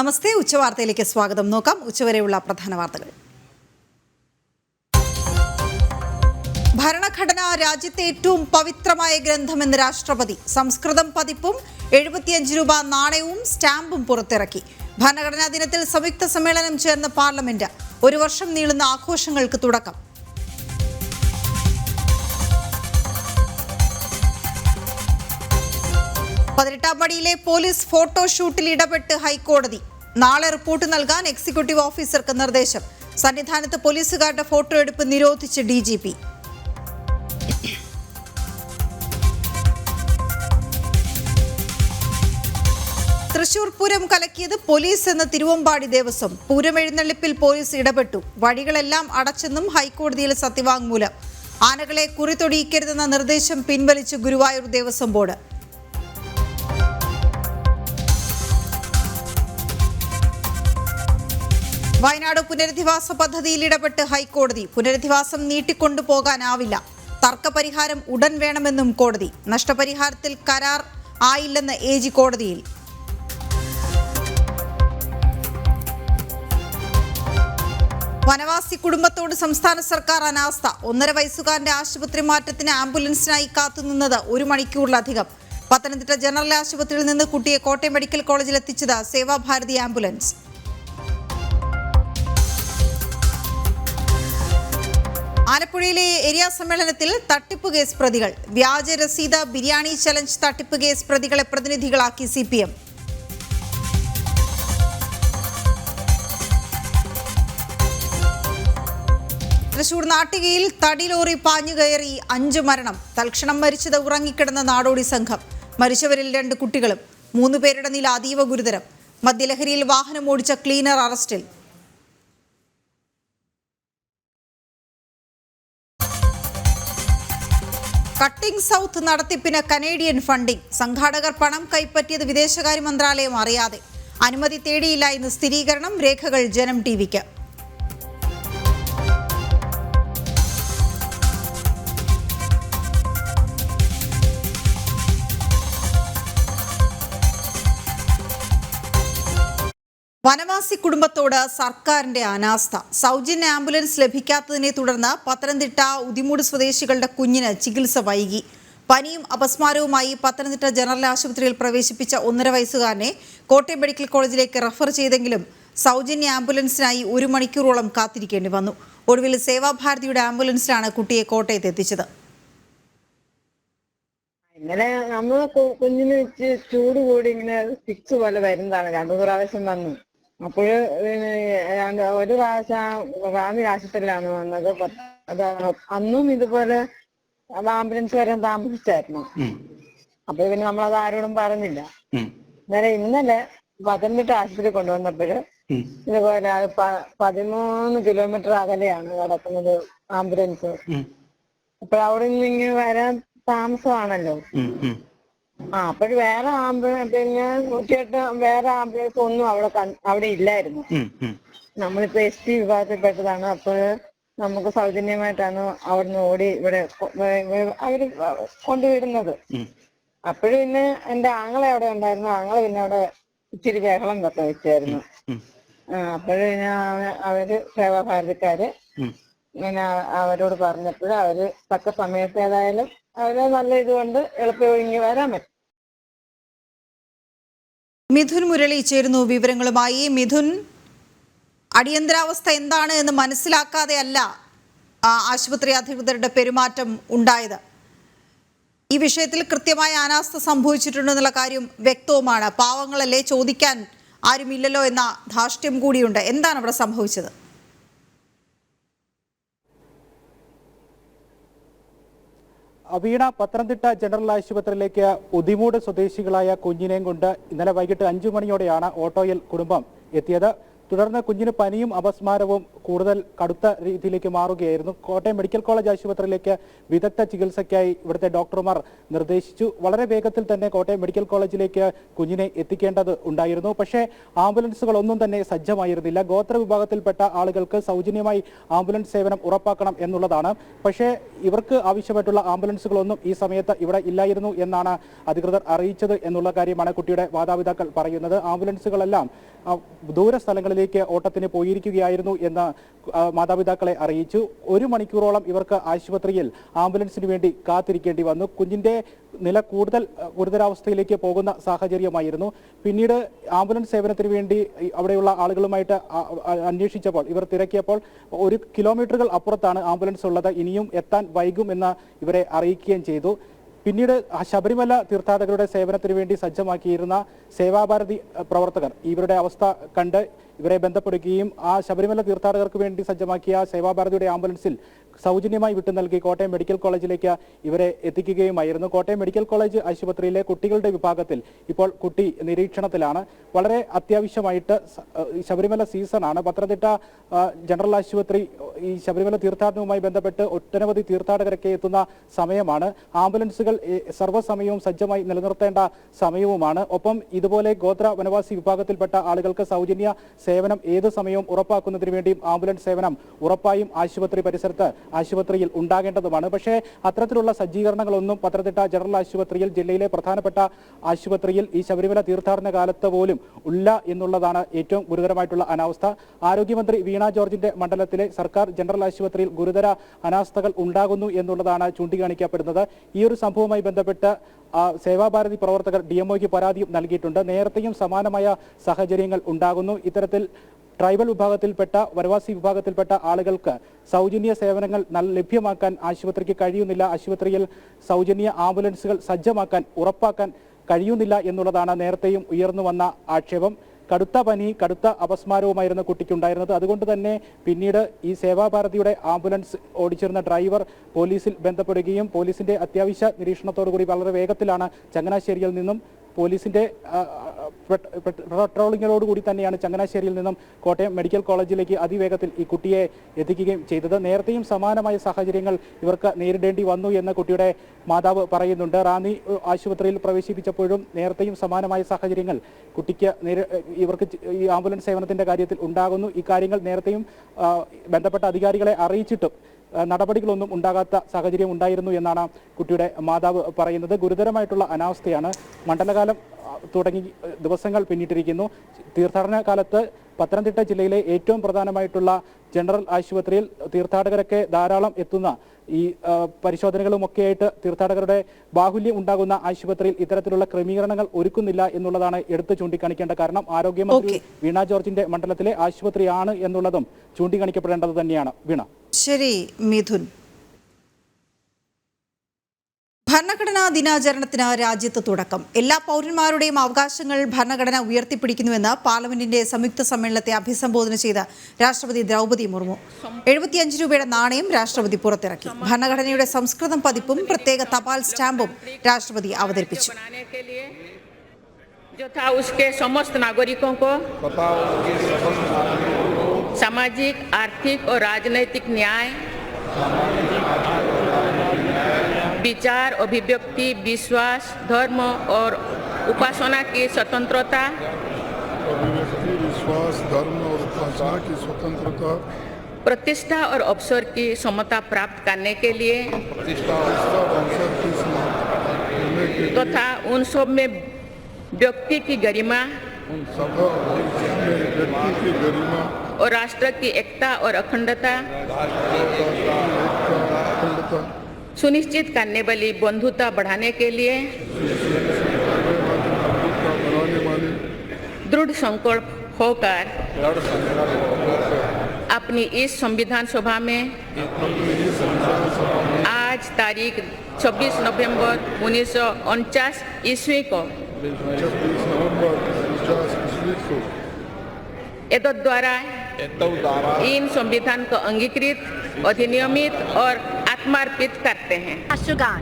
നമസ്തേ, ഉച്ചവാർത്തയിലേക്ക് സ്വാഗതം. നോക്കാം ഉച്ചവരെയുള്ള പ്രധാന വാർത്തകൾ. ഭരണഘടന രാജ്യത്തെ ഏറ്റവും പവിത്രമായ ഗ്രന്ഥമെന്ന് രാഷ്ട്രപതി. സംസ്കൃതം പതിപ്പും 75 രൂപ നാണയവും സ്റ്റാമ്പും പുറത്തിറക്കി. ഭരണഘടനാ ദിനത്തിൽ സംയുക്ത സമ്മേളനം ചേർന്ന പാർലമെന്റ്. ഒരു വർഷം നീളുന്ന ആഘോഷങ്ങൾക്ക് തുടക്കം. പതിനെട്ടാം പടിയിലെ പോലീസ് ഫോട്ടോഷൂട്ടിൽ ഇടപെട്ട് ഹൈക്കോടതി. നാളെ റിപ്പോർട്ട് നൽകാൻ എക്സിക്യൂട്ടീവ് ഓഫീസർക്ക് നിർദ്ദേശം. സന്നിധാനത്ത് പോലീസുകാരുടെ ഫോട്ടോ എടുപ്പ് നിരോധിച്ച് DGP. തൃശൂർ പൂരം കലക്കിയത് പോലീസ് എന്ന തിരുവമ്പാടി ദേവസ്വം. പൂരം എഴുന്നള്ളിപ്പിൽ പോലീസ് ഇടപെട്ടു. വഴികളെല്ലാം അടച്ചെന്നും ഹൈക്കോടതിയിൽ സത്യവാങ്മൂലം. ആനകളെ കുറിതൊടിയിക്കരുതെന്ന നിർദ്ദേശം പിൻവലിച്ച് ഗുരുവായൂർ ദേവസ്വം ബോർഡ്. വയനാട് പുനരധിവാസ പദ്ധതിയിൽ ഇടപെട്ട് ഹൈക്കോടതി. പുനരധിവാസം നീട്ടിക്കൊണ്ടുപോകാനാവില്ല. തർക്കപരിഹാരം ഉടൻ വേണമെന്നും കോടതി. നഷ്ടപരിഹാരത്തിൽ കരാർ ആയില്ലെന്ന് AG കോടതിയിൽ. വനവാസി കുടുംബത്തോട് സംസ്ഥാന സർക്കാർ അനാസ്ഥ. 1.5 വയസ്സുകാരന്റെ ആശുപത്രി മാറ്റത്തിന് ആംബുലൻസിനായി കാത്തുനിന്നത് 1 മണിക്കൂറിലധികം. പത്തനംതിട്ട ജനറൽ ആശുപത്രിയിൽ നിന്ന് കുട്ടിയെ കോട്ടയം മെഡിക്കൽ കോളേജിൽ എത്തിച്ചത് സേവാഭാരതി ആംബുലൻസ്. ആലപ്പുഴയിലെ ഏരിയ സമ്മേളനത്തിൽ തട്ടിപ്പ് കേസ് പ്രതികൾ. വ്യാജ രസീത് ബിരിയാണി ചലഞ്ച് തട്ടിപ്പ് കേസ് പ്രതികളെ പ്രതിനിധികളാക്കി CPM. തൃശൂർ നാട്ടികയിൽ തടി ലോറി പാഞ്ഞുകയറി 5 മരണം. തൽക്ഷണം മരിച്ചത് ഉറങ്ങിക്കിടന്ന നാടോടി സംഘം. മരിച്ചവരിൽ 2 കുട്ടികളും. 3 പേരുടെ നില അതീവ ഗുരുതരം. മദ്യലഹരിയിൽ വാഹനം ഓടിച്ച ക്ലീനർ അറസ്റ്റിൽ. കട്ടിംഗ് സൗത്ത് നടത്തിപ്പിന് കനേഡിയൻ ഫണ്ടിംഗ്. സംഘാടകർ പണം കൈപ്പറ്റിയത് വിദേശകാര്യ മന്ത്രാലയം അറിയാതെ. അനുമതി തേടിയില്ല എന്ന് സ്ഥിരീകരണം. രേഖകൾ ജനം TVക്ക്. വനവാസി കുടുംബത്തോട് സർക്കാരിന്റെ അനാസ്ഥ. സൗജന്യ ആംബുലൻസ് ലഭിക്കാത്തതിനെ തുടർന്ന് പത്തനംതിട്ട ഉദിമൂട് സ്വദേശികളുടെ കുഞ്ഞിന് ചികിത്സ വൈകി. പനിയും അപസ്മാരവുമായി പത്തനംതിട്ട ജനറൽ ആശുപത്രിയിൽ പ്രവേശിപ്പിച്ച 1.5 വയസ്സുകാരനെ കോട്ടയം മെഡിക്കൽ കോളേജിലേക്ക് റഫർ ചെയ്തെങ്കിലും സൗജന്യ ആംബുലൻസിനായി 1 മണിക്കൂറോളം കാത്തിരിക്കേണ്ടി വന്നു. ഒടുവിൽ സേവാഭാരതിയുടെ ആംബുലൻസിലാണ് കുട്ടിയെ കോട്ടയത്ത് എത്തിച്ചത്. ഇങ്ങനെ നമ്മള് കുഞ്ഞിന് ചൂട് കൂടി ഇങ്ങനെ ഫിക്സ് പോലെ വരുന്നതാണ്. 2 പ്രാവശ്യം വന്നു. അപ്പോഴ് ഒരു പ്രാവശ്യം ഫാമിലി ആശുപത്രിയിലാണ് വന്നത്. അന്നും ഇതുപോലെ ആംബുലൻസ് വരാൻ താമസിച്ചായിരുന്നു. അപ്പൊ പിന്നെ നമ്മളത് ആരോടും പറഞ്ഞില്ല. ഇന്നലെ പത്തനംതിട്ട ആശുപത്രി കൊണ്ടുവന്നപ്പോഴ് ഇതുപോലെ 13 കിലോമീറ്റർ അകലെയാണ് കിടക്കുന്നത് ആംബുലൻസ്. അപ്പൊ അവിടെ നിന്ന് ഇങ്ങനെ വരാൻ താമസമാണല്ലോ. അപ്പോഴ് വേറെ ആംബുലൻസ് പിന്നെ 108 വേറെ ആംബുലൻസ് ഒന്നും അവിടെ ഇല്ലായിരുന്നു. നമ്മളിപ്പോ ST വിഭാഗത്തിൽപ്പെട്ടതാണ്. അപ്പോൾ നമുക്ക് സൗജന്യമായിട്ടാണ് അവിടുന്ന് ഓടി ഇവിടെ അവര് കൊണ്ടുവിടുന്നത്. അപ്പോഴും പിന്നെ എന്റെ ആങ്ങളെ അവിടെ ഉണ്ടായിരുന്നു. ആങ്ങളെ പിന്നെ അവിടെ ഇച്ചിരി ബഹളം വെച്ചായിരുന്നു. അപ്പോഴും പിന്നെ അവര് സേവാഭാരതിക്കാര് ഇങ്ങനെ അവരോട് പറഞ്ഞപ്പോൾ അവര് തക്ക സമയത്ത് ഏതായാലും അവര് നല്ല ഇതുകൊണ്ട് എളുപ്പം ഇങ്ങി വരാൻ പറ്റും. മിഥുൻ മുരളി ചേരുന്നു വിവരങ്ങളുമായി. മിഥുൻ, അടിയന്തരാവസ്ഥ എന്താണ് എന്ന് മനസ്സിലാക്കാതെയല്ല ആശുപത്രി അധികൃതരുടെ പെരുമാറ്റം ഉണ്ടായത്. ഈ വിഷയത്തിൽ കൃത്യമായ അനാസ്ഥ സംഭവിച്ചിട്ടുണ്ടെന്നുള്ള കാര്യം വ്യക്തവുമാണ്. പാവങ്ങളല്ലേ, ചോദിക്കാൻ ആരുമില്ലല്ലോ എന്ന ധാർഷ്ട്യം കൂടിയുണ്ട്. എന്താണ് അവിടെ സംഭവിച്ചത്? വീണ, പത്തനംതിട്ട ജനറൽ ആശുപത്രിയിലേക്ക് ഉദിമൂട് സ്വദേശികളായ കുഞ്ഞിനെയും കൊണ്ട് ഇന്നലെ വൈകിട്ട് 5 മണിയോടെയാണ് ഓട്ടോയിൽ കുടുംബം എത്തിയത്. തുടർന്ന് കുഞ്ഞിന് പനിയും അപസ്മാരവും കൂടുതൽ കടുത്ത രീതിയിലേക്ക് മാറുകയായിരുന്നു. കോട്ടയം മെഡിക്കൽ കോളേജ് ആശുപത്രിയിലേക്ക് വിദഗ്ധ ചികിത്സയ്ക്കായി ഇവിടുത്തെ ഡോക്ടർമാർ നിർദ്ദേശിച്ചു. വളരെ വേഗത്തിൽ തന്നെ കോട്ടയം മെഡിക്കൽ കോളേജിലേക്ക് കുഞ്ഞിനെ എത്തിക്കേണ്ടത് ഉണ്ടായിരുന്നു. പക്ഷേ ആംബുലൻസുകളൊന്നും തന്നെ സജ്ജമായിരുന്നില്ല. ഗോത്ര വിഭാഗത്തിൽപ്പെട്ട ആളുകൾക്ക് സൗജന്യമായി ആംബുലൻസ് സേവനം ഉറപ്പാക്കണം എന്നുള്ളതാണ്. പക്ഷേ ഇവർക്ക് ആവശ്യമായിട്ടുള്ള ആംബുലൻസുകളൊന്നും ഈ സമയത്ത് ഇവിടെ ഇല്ലായിരുന്നു എന്നാണ് അധികൃതർ അറിയിച്ചത് എന്നുള്ള കാര്യമാണ് കുട്ടിയുടെ മാതാപിതാക്കൾ പറയുന്നത്. ആംബുലൻസുകളെല്ലാം ദൂര സ്ഥലങ്ങളിലേക്ക് ഓട്ടത്തിന് പോയിരിക്കുകയായിരുന്നു എന്ന് മാതാപിതാക്കളെ അറിയിച്ചു. 1 മണിക്കൂറോളം ഇവർക്ക് ആശുപത്രിയിൽ ആംബുലൻസിന് വേണ്ടി കാത്തിരിക്കേണ്ടി വന്നു. കുഞ്ഞിന്റെ നില കൂടുതൽ ഗുരുതരാവസ്ഥയിലേക്ക് പോകുന്ന സാഹചര്യമായിരുന്നു. പിന്നീട് ആംബുലൻസ് സേവനത്തിന് വേണ്ടി അവിടെയുള്ള ആളുകളുമായിട്ട് അന്വേഷിച്ചപ്പോൾ ഇവർ തിരക്കിയപ്പോൾ 1 കിലോമീറ്ററുകൾ അപ്പുറത്താണ് ആംബുലൻസ് ഉള്ളത്, ഇനിയും എത്താൻ വൈകുമെന്ന് ഇവരെ അറിയിക്കുകയും ചെയ്തു. പിന്നീട് ശബരിമല തീർത്ഥാടകരുടെ സേവനത്തിന് വേണ്ടി സജ്ജമാക്കിയിരുന്ന സേവാഭാരതി പ്രവർത്തകർ ഇവരുടെ അവസ്ഥ കണ്ട് ഇവരെ ബന്ധപ്പെടുകയും ആ ശബരിമല തീർത്ഥാടകർക്ക് വേണ്ടി സജ്ജമാക്കിയ സേവാഭാരതിയുടെ ആംബുലൻസിൽ സൗജന്യമായി വിട്ടു നൽകി കോട്ടയം മെഡിക്കൽ കോളേജിലേക്ക് ഇവരെ എത്തിക്കുകയുമായിരുന്നു. കോട്ടയം മെഡിക്കൽ കോളേജ് ആശുപത്രിയിലെ കുട്ടികളുടെ വിഭാഗത്തിൽ ഇപ്പോൾ കുട്ടി നിരീക്ഷണത്തിലാണ്. വളരെ അത്യാവശ്യമായിട്ട് ശബരിമല സീസണാണ്. പത്തനംതിട്ട ജനറൽ ആശുപത്രി ഈ ശബരിമല തീർത്ഥാടനവുമായി ബന്ധപ്പെട്ട് ഒട്ടനവധി തീർത്ഥാടകരൊക്കെ എത്തുന്ന സമയമാണ്. ആംബുലൻസുകൾ സർവ്വസമയവും സജ്ജമായി നിലനിർത്തേണ്ട സമയവുമാണ്. ഒപ്പം ഇതുപോലെ ഗോത്ര വനവാസി വിഭാഗത്തിൽപ്പെട്ട ആളുകൾക്ക് സൗജന്യ സേവനം ഏത് സമയവും ഉറപ്പാക്കുന്നതിന് വേണ്ടിയും ആംബുലൻസ് സേവനം ഉറപ്പായും ആശുപത്രി പരിസരത്ത് ആശുപത്രിയിൽ ഉണ്ടാകേണ്ടതുമാണ്. പക്ഷേ അത്തരത്തിലുള്ള സജ്ജീകരണങ്ങളൊന്നും പത്തനംതിട്ട ജനറൽ ആശുപത്രിയിൽ, ജില്ലയിലെ പ്രധാനപ്പെട്ട ആശുപത്രിയിൽ ഈ ശബരിമല തീർത്ഥാടന കാലത്ത് പോലും ഇല്ല എന്നുള്ളതാണ് ഏറ്റവും ഗുരുതരമായിട്ടുള്ള അനാവസ്ഥ. ആരോഗ്യമന്ത്രി വീണ ജോർജിന്റെ മണ്ഡലത്തിലെ സർക്കാർ ജനറൽ ആശുപത്രിയിൽ ഗുരുതര അനാസ്ഥകൾ ഉണ്ടാകുന്നു എന്നുള്ളതാണ് ചൂണ്ടിക്കാണിക്കപ്പെടുന്നത്. ഈ ഒരു സംഭവവുമായി ബന്ധപ്പെട്ട് സേവാഭാരതി പ്രവർത്തകർ DMOയ്ക്ക് പരാതിയും നൽകിയിട്ടുണ്ട്. നേരത്തെയും സമാനമായ സാഹചര്യങ്ങൾ ഉണ്ടാകുന്നു. ഇത്തരത്തിൽ ട്രൈബൽ വിഭാഗത്തിൽപ്പെട്ട വനവാസി വിഭാഗത്തിൽപ്പെട്ട ആളുകൾക്ക് സൗജന്യ സേവനങ്ങൾ ലഭ്യമാക്കാൻ ആശുപത്രിക്ക് കഴിയുന്നില്ല. ആശുപത്രിയിൽ സൗജന്യ ആംബുലൻസുകൾ സജ്ജമാക്കാൻ ഉറപ്പാക്കാൻ കഴിയുന്നില്ല എന്നുള്ളതാണ് നേരത്തെയും ഉയർന്നു വന്ന ആക്ഷേപം. കടുത്ത പനി, കടുത്ത അപസ്മാരവുമായിരുന്നു കുട്ടിക്കുണ്ടായിരുന്നത്. അതുകൊണ്ട് തന്നെ പിന്നീട് ഈ സേവാഭാരതിയുടെ ആംബുലൻസ് ഓടിച്ചിരുന്ന ഡ്രൈവർ പോലീസിൽ ബന്ധപ്പെടുകയും പോലീസിന്റെ അത്യാവശ്യ നിരീക്ഷണത്തോടുകൂടി വളരെ വേഗത്തിലാണ് ചങ്ങനാശ്ശേരിയിൽ നിന്നും പോലീസിന്റെ പെട്രോളിങ്ങിനോടുകൂടി തന്നെയാണ് ചങ്ങനാശ്ശേരിയിൽ നിന്നും കോട്ടയം മെഡിക്കൽ കോളേജിലേക്ക് അതിവേഗത്തിൽ ഈ കുട്ടിയെ എത്തിക്കുകയും ചെയ്തത്. നേരത്തെയും സമാനമായ സാഹചര്യങ്ങൾ ഇവർക്ക് നേരിടേണ്ടി വന്നു എന്ന് കുട്ടിയുടെ മാതാവ് പറയുന്നുണ്ട്. റാന്നി ആശുപത്രിയിൽ പ്രവേശിപ്പിച്ചപ്പോഴും നേരത്തെയും സമാനമായ സാഹചര്യങ്ങൾ കുട്ടിക്ക് ഇവർക്ക് ഈ ആംബുലൻസ് സേവനത്തിന്റെ കാര്യത്തിൽ ഉണ്ടാകുന്നു. ഈ കാര്യങ്ങൾ നേരത്തെയും ബന്ധപ്പെട്ട അധികാരികളെ അറിയിച്ചിട്ടും നടപടികളൊന്നും ഉണ്ടാകാത്ത സാഹചര്യം ഉണ്ടായിരുന്നു എന്നാണ് കുട്ടിയുടെ മാതാവ് പറയുന്നത്. ഗുരുതരമായിട്ടുള്ള അനാവസ്ഥയാണ്. മണ്ഡലകാലം തുടങ്ങി ദിവസങ്ങൾ പിന്നിട്ടിരിക്കുന്നു. തീർത്ഥാടന കാലത്ത് പത്തനംതിട്ട ജില്ലയിലെ ഏറ്റവും പ്രധാനമായിട്ടുള്ള ജനറൽ ആശുപത്രിയിൽ തീർത്ഥാടകരൊക്കെ ധാരാളം എത്തുന്ന ഈ പരിശോധനകളുമൊക്കെയായിട്ട് തീർത്ഥാടകരുടെ ബാഹുല്യം ഉണ്ടാകുന്ന ആശുപത്രിയിൽ ഇത്തരത്തിലുള്ള ക്രമീകരണങ്ങൾ ഒരുക്കുന്നില്ല എന്നുള്ളതാണ് എടുത്തു ചൂണ്ടിക്കാണിക്കേണ്ട കാരണം. ആരോഗ്യമന്ത്രി വീണ ജോർജിന്റെ മണ്ഡലത്തിലെ ആശുപത്രിയാണ് എന്നുള്ളതും ചൂണ്ടിക്കാണിക്കപ്പെടേണ്ടത് തന്നെയാണ്. വീണ. ശരി മിഥുൻ. ഭരണഘടനാ ദിനാചരണത്തിന് രാജ്യത്ത് തുടക്കം. എല്ലാ പൗരന്മാരുടെയും അവകാശങ്ങൾ ഭരണഘടന ഉയർത്തിപ്പിടിക്കുന്നുവെന്ന് പാർലമെന്റിന്റെ സംയുക്ത സമ്മേളനത്തെ അഭിസംബോധന ചെയ്ത രാഷ്ട്രപതി ദ്രൗപദി മുർമു 75 രൂപയുടെ നാണയം രാഷ്ട്രപതി പുറത്തിറക്കി. ഭരണഘടനയുടെ സംസ്കൃതം പതിപ്പും പ്രത്യേക തപാൽ സ്റ്റാമ്പും രാഷ്ട്രപതി അവതരിപ്പിച്ചു. सामाजिक, आर्थिक और राजनैतिक न्याय, विचार, अभिव्यक्ति, विश्वास, धर्म और उपासना की स्वतंत्रता, प्रतिष्ठा और अवसर की समता प्राप्त करने के लिए तथा उन सब में व्यक्ति की गरिमा और राष्ट्र की एकता और अखंडता सुनिश्चित करने वाली बंधुता बढ़ाने के लिए दृढ़ संकल्प होकर अपनी इस संविधान सभा में आज तारीख 26 नवंबर 1949 ईस्वी को एतद द्वारा इन संविधान को अंगीकृत, अधिनियमित और आत्मार्पित करते हैं। राष्ट्रगान।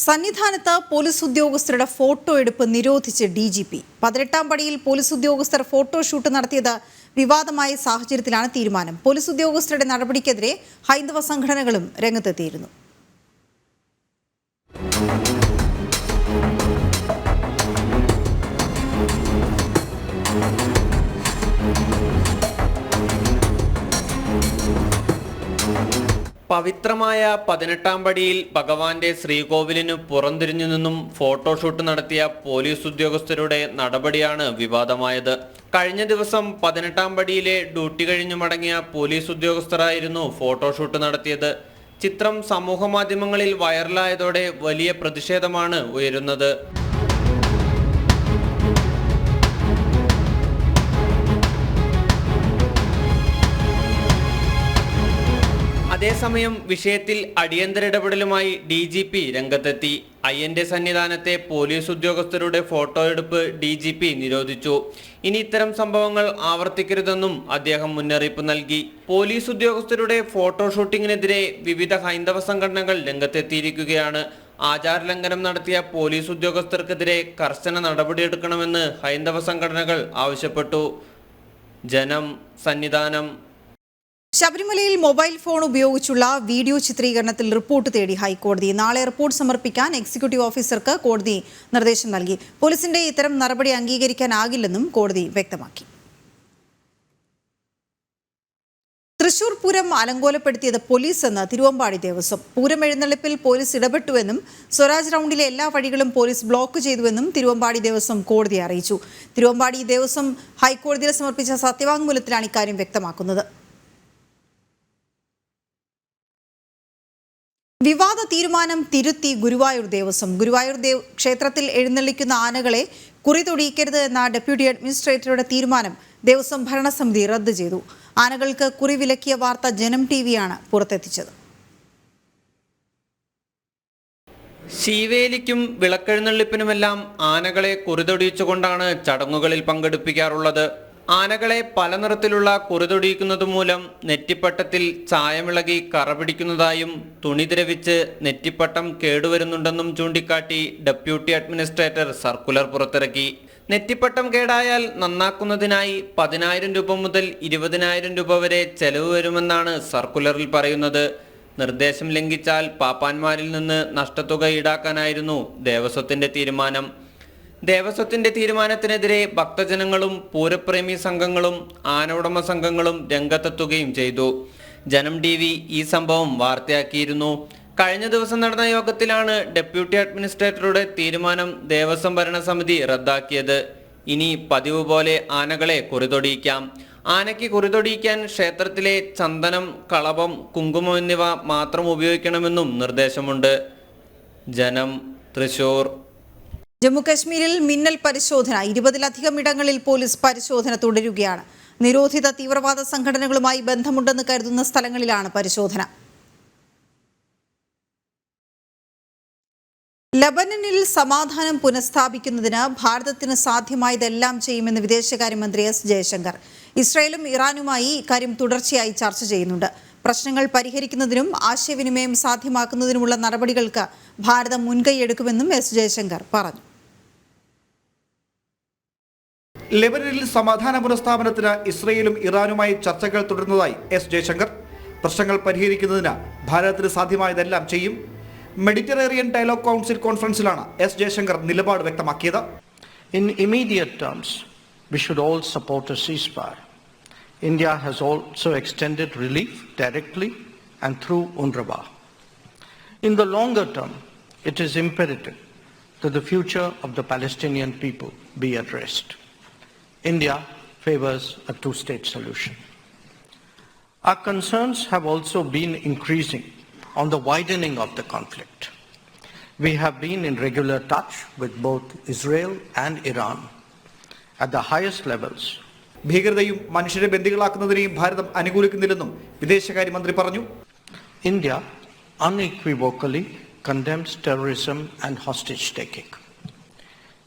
സന്നിധാനത്ത് പോലീസ് ഉദ്യോഗസ്ഥരുടെ ഫോട്ടോ എടുപ്പ് നിരോധിച്ച് DGP. 18ാം പടിയിൽ പോലീസ് ഉദ്യോഗസ്ഥർ ഫോട്ടോഷൂട്ട് നടത്തിയത് വിവാദമായ സാഹചര്യത്തിലാണ് തീരുമാനം. പോലീസ് ഉദ്യോഗസ്ഥരുടെ നടപടിക്കെതിരെ ഹൈന്ദവ സംഘടനകളും രംഗത്തെത്തിയിരുന്നു. പവിത്രമായ 18ാം പടിയിൽ ഭഗവാന്റെ ശ്രീകോവിലിന് പുറംതിരിഞ്ഞു നിന്നും ഫോട്ടോഷൂട്ട് നടത്തിയ പോലീസ് ഉദ്യോഗസ്ഥരുടെ നടപടിയാണ് വിവാദമായത്. കഴിഞ്ഞ ദിവസം 18ാം പടിയിലെ ഡ്യൂട്ടി കഴിഞ്ഞു മടങ്ങിയ പോലീസ് ഉദ്യോഗസ്ഥരായിരുന്നു ഫോട്ടോഷൂട്ട് നടത്തിയത്. ചിത്രം സമൂഹമാധ്യമങ്ങളിൽ വൈറലായതോടെ വലിയ പ്രതിഷേധമാണ് ഉയരുന്നത്. അതേസമയം വിഷയത്തിൽ അടിയന്തര ഇടപെടലുമായി DGP രംഗത്തെത്തി. അയ്യന്റെ സന്നിധാനത്തെ പോലീസ് ഉദ്യോഗസ്ഥരുടെ ഫോട്ടോ എടുപ്പ് DGP നിരോധിച്ചു. ഇനി ഇത്തരം സംഭവങ്ങൾ ആവർത്തിക്കരുതെന്നും അദ്ദേഹം മുന്നറിയിപ്പ് നൽകി. പോലീസ് ഉദ്യോഗസ്ഥരുടെ ഫോട്ടോഷൂട്ടിങ്ങിനെതിരെ വിവിധ ഹൈന്ദവ സംഘടനകൾ രംഗത്തെത്തിയിരിക്കുകയാണ്. ആചാരലംഘനം നടത്തിയ പോലീസ് ഉദ്യോഗസ്ഥർക്കെതിരെ കർശന നടപടിയെടുക്കണമെന്ന് ഹൈന്ദവ സംഘടനകൾ ആവശ്യപ്പെട്ടു. ജനം, സന്നിധാനം. ശബരിമലയിൽ മൊബൈൽ ഫോൺ ഉപയോഗിച്ചുള്ള വീഡിയോ ചിത്രീകരണത്തിൽ റിപ്പോർട്ട് തേടി ഹൈക്കോടതി. നാളെ റിപ്പോർട്ട് സമർപ്പിക്കാൻ എക്സിക്യൂട്ടീവ് ഓഫീസർക്ക് കോടതി നിർദ്ദേശം നൽകി. പോലീസിന്റെ ഇത്തരം നടപടി അംഗീകരിക്കാനാകില്ലെന്നും കോടതി വ്യക്തമാക്കി. തൃശൂർ പൂരം അലങ്കോലപ്പെടുത്തിയത് പോലീസ് എന്ന് തിരുവമ്പാടി ദേവസ്വം. പൂരം എഴുന്നള്ളിപ്പിൽ പോലീസ് ഇടപെട്ടുവെന്നും സ്വരാജ് റൗണ്ടിലെ എല്ലാ വഴികളും പോലീസ് ബ്ലോക്ക് ചെയ്തുവെന്നും തിരുവമ്പാടി ദേവസ്വം കോടതിയെ അറിയിച്ചു. തിരുവമ്പാടി ദേവസ്വം ഹൈക്കോടതിയിൽ സമർപ്പിച്ച സത്യവാങ്മൂലത്തിലാണ് ഇക്കാര്യം വ്യക്തമാക്കുന്നത്. വിവാദ തീരുമാനം തിരുത്തി ഗുരുവായൂർ ദേവസ്വം. ഗുരുവായൂർ ക്ഷേത്രത്തിൽ എഴുന്നള്ളിക്കുന്ന ആനകളെ കുറിതൊടിയിക്കരുത് എന്ന ഡെപ്യൂട്ടി അഡ്മിനിസ്ട്രേറ്ററുടെ തീരുമാനം ദേവസ്വം ഭരണസമിതി റദ്ദ് ചെയ്തു. ആനകൾക്ക് കുറി വിലക്കിയ വാർത്ത ജനം TV-യാണ് പുറത്തെത്തിച്ചത്. ശീവേലിക്കും വിളക്കെഴുന്നള്ളിപ്പിനുമെല്ലാം ആനകളെ കുറിതൊടിയിച്ചുകൊണ്ടാണ് ചടങ്ങുകളിൽ പങ്കെടുപ്പിക്കാറുള്ളത്. ആനകളെ പല നിറത്തിലുള്ള കുറിതൊടിയിക്കുന്നത് മൂലം നെറ്റിപ്പട്ടത്തിൽ ചായമിളകി കറ പിടിക്കുന്നതായും തുണി ദ്രവിച്ച് നെറ്റിപ്പട്ടം കേടുവരുന്നുണ്ടെന്നും ചൂണ്ടിക്കാട്ടി ഡെപ്യൂട്ടി അഡ്മിനിസ്ട്രേറ്റർ സർക്കുലർ പുറത്തിറക്കി. നെറ്റിപ്പട്ടം കേടായാൽ നന്നാക്കുന്നതിനായി 10,000 രൂപ മുതൽ 20,000 രൂപ വരെ ചെലവ് വരുമെന്നാണ് സർക്കുലറിൽ പറയുന്നത്. നിർദ്ദേശം ലംഘിച്ചാൽ പാപ്പാന്മാരിൽ നിന്ന് നഷ്ടത്തുക ഈടാക്കാനായിരുന്നു ദേവസ്വത്തിന്റെ തീരുമാനം. ദേവസ്വത്തിന്റെ തീരുമാനത്തിനെതിരെ ഭക്തജനങ്ങളും പൂരപ്രേമി സംഘങ്ങളും ആന ഉടമ സംഘങ്ങളും രംഗത്തെത്തുകയും ചെയ്തു. ജനം TV ഈ സംഭവം വാർത്തയാക്കിയിരുന്നു. കഴിഞ്ഞ ദിവസം നടന്ന യോഗത്തിലാണ് ഡെപ്യൂട്ടി അഡ്മിനിസ്ട്രേറ്ററുടെ തീരുമാനം ദേവസ്വം ഭരണസമിതി റദ്ദാക്കിയത്. ഇനി പതിവ് പോലെ ആനകളെ കുറിതൊടിയിക്കാം. ആനയ്ക്ക് കുറിതൊടിയിക്കാൻ ക്ഷേത്രത്തിലെ ചന്ദനം, കളഭം, കുങ്കുമം എന്നിവ മാത്രം ഉപയോഗിക്കണമെന്നും നിർദ്ദേശമുണ്ട്. ജനം, തൃശൂർ. ജമ്മുകശ്മീരിൽ മിന്നൽ പരിശോധന. 20-ലധികം ഇടങ്ങളിൽ പോലീസ് പരിശോധന തുടരുകയാണ്. നിരോധിത തീവ്രവാദ സംഘടനകളുമായി ബന്ധമുണ്ടെന്ന് കരുതുന്ന സ്ഥലങ്ങളിലാണ് പരിശോധന. ലബനനിൽ സമാധാനം പുനഃസ്ഥാപിക്കുന്നതിന് ഭാരതത്തിന് സാധ്യമായതെല്ലാം ചെയ്യുമെന്ന് വിദേശകാര്യമന്ത്രി S. ജയശങ്കർ. ഇസ്രായേലും ഇറാനുമായി ഇക്കാര്യം തുടർച്ചയായി ചർച്ച ചെയ്യുന്നുണ്ട്. പ്രശ്നങ്ങൾ പരിഹരിക്കുന്നതിനും ആശയവിനിമയം സാധ്യമാക്കുന്നതിനുമുള്ള നടപടികൾക്ക് ഭാരതം മുൻകൈയെടുക്കുമെന്നും S. ജയശങ്കർ പറഞ്ഞു. ലെബനനിൽ സമാധാന പുനഃസ്ഥാപനത്തിന് ഇസ്രയേലും ഇറാനുമായി ചർച്ചകൾ തുടരുന്നതായി S. ജയശങ്കർ. പ്രശ്നങ്ങൾ പരിഹരിക്കുന്നതിന് ഭാരതത്തിന് സാധ്യമായതെല്ലാം ചെയ്യും. മെഡിറ്ററേനിയൻ ഡയലോഗ് കൗൺസിൽ കോൺഫറൻസിലാണ് S. ജയശങ്കർ നിലപാട് വ്യക്തമാക്കിയത്. In immediate terms, we should all support a ceasefire. India has also extended relief directly and through UNRWA. In the longer term, it is imperative that the future of the Palestinian people be addressed. India favors a two-state solution. Our concerns have also been increasing on the widening of the conflict. We have been in regular touch with both Israel and Iran at the highest levels. ഭീകരതയും മനുഷ്യരെ ബന്ദികളാക്കുന്നതിനെയും ഭാരതം അനുകൂലിക്കുന്നില്ലെന്നും വിദേശകാര്യമന്ത്രി പറഞ്ഞു. India unequivocally condemns terrorism and hostage-taking.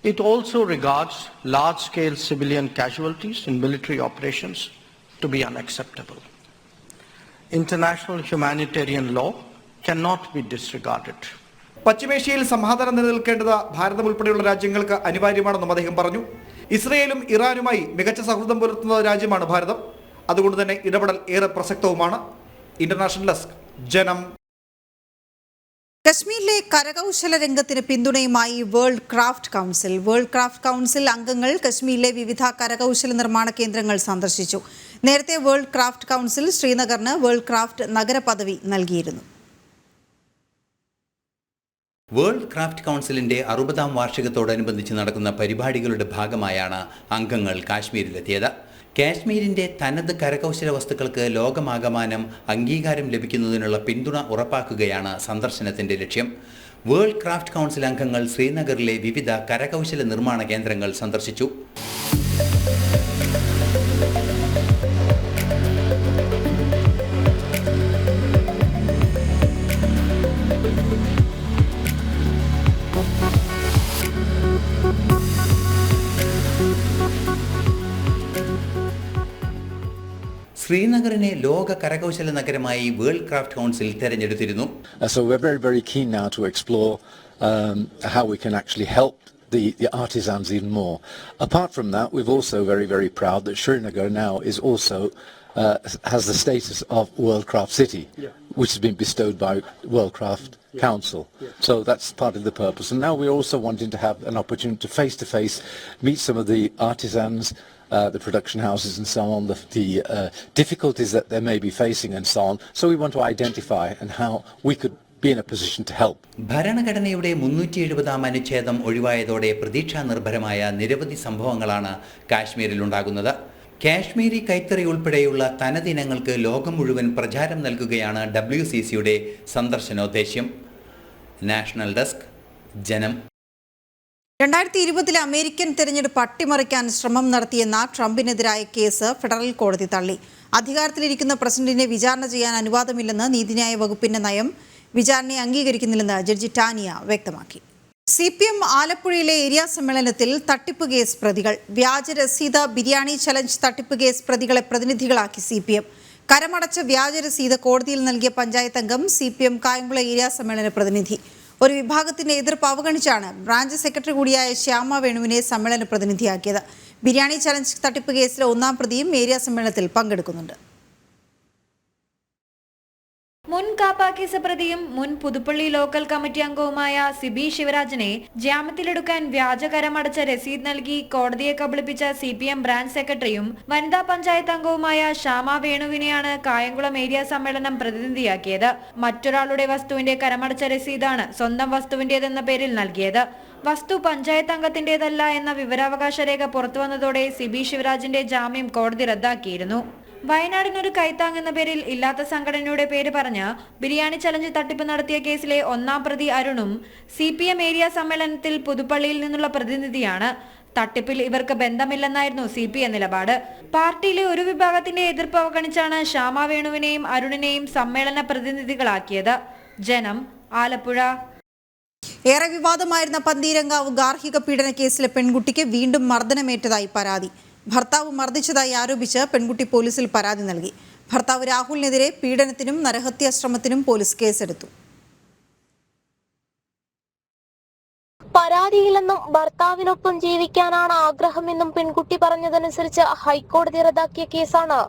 It also regards large-scale civilian casualties in military operations to be unacceptable. International humanitarian law cannot be disregarded. പശ്ചിമേഷ്യയിൽ സമാധാനം നിലനിൽക്കേണ്ടത് ഭാരതം ഉൾപ്പെടെയുള്ള രാജ്യങ്ങൾക്ക് അനിവാര്യമാണെന്നും അദ്ദേഹം പറഞ്ഞു. ഇസ്രയേലും ഇറാനുമായി മികച്ച സൗഹൃദം പുലർത്തുന്ന രാജ്യമാണ് ഭാരതം. അതുകൊണ്ട് തന്നെ ഇടപെടൽ ഏറെ പ്രസക്തവുമാണ്. ഇന്റർനാഷണൽ ഡെസ്ക്, ജനം. കശ്മീരിലെ കരകൗശല രംഗത്തിന് പിന്തുണയുമായി world craft council. World craft council അംഗങ്ങൾ കശ്മീരിലെ വിവിധ കരകൗശല നിർമ്മാണ കേന്ദ്രങ്ങൾ സന്ദർശിച്ചു. നേരത്തെ വേൾഡ് ക്രാഫ്റ്റ് കൗൺസിൽ ശ്രീനഗറിന് വേൾഡ് ക്രാഫ്റ്റ് നഗര പദവി നൽകിയിരുന്നു. വേൾഡ് ക്രാഫ്റ്റ് കൗൺസിലിന്റെ 60ാം വാർഷികത്തോടനുബന്ധിച്ച് നടക്കുന്ന പരിപാടികളുടെ ഭാഗമായാണ് അംഗങ്ങൾ കാശ്മീരിലെത്തിയത്. കാശ്മീരിന്റെ തനത് കരകൗശല വസ്തുക്കൾക്ക് ലോകമാകമാനം അംഗീകാരം ലഭിക്കുന്നതിനുള്ള പിന്തുണ ഉറപ്പാക്കുകയാണ് സന്ദർശനത്തിന്റെ ലക്ഷ്യം. വേൾഡ് ക്രാഫ്റ്റ് കൗൺസിൽ അംഗങ്ങൾ ശ്രീനഗറിലെ വിവിധ കരകൗശല നിർമ്മാണ കേന്ദ്രങ്ങൾ സന്ദർശിച്ചു. ശ്രീനഗറിനെ ലോക കരകൗശല നഗരമായി വേൾഡ് ക്രാഫ്റ്റ് കൗൺസിൽ തെരഞ്ഞെടുത്തിരുന്നു. So we're very keen now to explore how we can actually help the artisans even more. Apart from that, we're also very proud that Srinagar now is also has the status of World Craft City, which has been bestowed by World Craft Council. So that's part of the purpose. And now we're also wanting to have an opportunity to face meet some of the artisans, the production houses and so on, the difficulties that they may be facing and so on. So we want to identify and how we could be in a position to help. ഭരണഘടനയുടെ 370ാം അനുച്ഛേദം ഒഴിവായതോടെ പ്രതീക്ഷാ നിർഭരമായ നിരവധി സംഭവങ്ങളാണ് കാശ്മീരിലുണ്ടാകുന്നത്. കാശ്മീരി കൈത്തറി ഉൾപ്പെടെയുള്ള തനതിനങ്ങൾക്ക് ലോകം മുഴുവൻ പ്രചാരം നൽകുകയാണ് WCCയുടെ സന്ദർശനോദ്ദേശ്യം. നാഷണൽ ഡെസ്ക്, ജനം. 2020 അമേരിക്കൻ തെരഞ്ഞെടുപ്പ് അട്ടിമറിക്കാൻ ശ്രമം നടത്തിയെന്ന ട്രംപിനെതിരായ കേസ് ഫെഡറൽ കോടതി തള്ളി. അധികാരത്തിലിരിക്കുന്ന പ്രസിഡന്റിനെ വിചാരണ ചെയ്യാൻ അനുവാദമില്ലെന്ന് നീതിന്യായ വകുപ്പിന്റെ നയം വിചാരണയെ അംഗീകരിക്കുന്നില്ലെന്ന് ജഡ്ജി ടാനിയ വ്യക്തമാക്കി. CPM ആലപ്പുഴയിലെ ഏരിയ സമ്മേളനത്തിൽ തട്ടിപ്പ് കേസ് പ്രതികൾ. വ്യാജ രസീത് ബിരിയാണി ചലഞ്ച് തട്ടിപ്പ് കേസ് പ്രതികളെ പ്രതിനിധികളാക്കി CPM. കരമടച്ച വ്യാജ രസീത് കോടതിയിൽ നൽകിയ പഞ്ചായത്ത് അംഗം CPM കായംകുളം ഏരിയ സമ്മേളന പ്രതിനിധി. ഒരു വിഭാഗത്തിന്റെ എതിർപ്പ് അവഗണിച്ചാണ് ബ്രാഞ്ച് സെക്രട്ടറി കൂടിയായ ശ്യാമ വേണുവിനെ സമ്മേളന പ്രതിനിധിയാക്കിയത്. ബിരിയാണി ചലഞ്ച് തട്ടിപ്പ് കേസിലെ 1ാം പ്രതിയും ഏരിയ സമ്മേളനത്തിൽ പങ്കെടുക്കുന്നുണ്ട്. മുൻ കാപ്പ കേസ് പ്രതിയും മുൻ പുതുപ്പള്ളി ലോക്കൽ കമ്മിറ്റി അംഗവുമായ സിബി ശിവരാജനെ ജാമ്യത്തിലെടുക്കാൻ വ്യാജകരമടച്ച രസീത് നൽകി കോടതിയെ കബളിപ്പിച്ച CPM ബ്രാഞ്ച് സെക്രട്ടറിയും വനിതാ പഞ്ചായത്ത് അംഗവുമായ ശ്യാമ വേണുവിനെയാണ് കായംകുളം ഏരിയ സമ്മേളനം പ്രതിനിധിയാക്കിയത്. മറ്റൊരാളുടെ വസ്തുവിന്റെ കരമടച്ച രസീതാണ് സ്വന്തം വസ്തുവിന്റേതെന്ന പേരിൽ നൽകിയത്. വസ്തു പഞ്ചായത്ത് അംഗത്തിന്റേതല്ല എന്ന വിവരാവകാശ രേഖ പുറത്തുവന്നതോടെ സിബി ശിവരാജിന്റെ ജാമ്യം കോടതി റദ്ദാക്കിയിരുന്നു. വയനാടിനൊരു കൈത്താങ് എന്ന പേരിൽ ഇല്ലാത്ത സംഘടനയുടെ പേര് പറഞ്ഞ് ബിരിയാണി ചലഞ്ച് തട്ടിപ്പ് നടത്തിയ കേസിലെ 1ാം പ്രതി അരുണും CPM ഏരിയ സമ്മേളനത്തിൽ പുതുപ്പള്ളിയിൽ നിന്നുള്ള പ്രതിനിധിയാണ്. തട്ടിപ്പിൽ ഇവർക്ക് ബന്ധമില്ലെന്നായിരുന്നു CPM നിലപാട്. പാർട്ടിയിലെ ഒരു വിഭാഗത്തിന്റെ എതിർപ്പ് അവഗണിച്ചാണ് ശ്യാമ വേണുവിനെയും അരുണിനെയും സമ്മേളന പ്രതിനിധികളാക്കിയത്. ജനം, ആലപ്പുഴ. ഏറെ വിവാദമായിരുന്ന പന്തീരങ്കാവ് ഗാർഹിക പീഡന കേസിലെ പെൺകുട്ടിക്ക് വീണ്ടും മർദ്ദനമേറ്റതായി പരാതി. ഭർത്താവ് മർദ്ദിച്ചതായി ആരോപിച്ച് പെൺകുട്ടി പോലീസിൽ പരാതി നൽകി. ഭർത്താവ് രാഹുലിനെതിരെ പീഡനത്തിനും നരഹത്യാശ്രമത്തിനും പോലീസ് കേസെടുത്തു. പരാതിയില്ലെന്നും ഭർത്താവിനൊപ്പം ജീവിക്കാനാണ് ആഗ്രഹമെന്നും പെൺകുട്ടി പറഞ്ഞതനുസരിച്ച് ഹൈക്കോടതി റദ്ദാക്കിയ കേസാണ്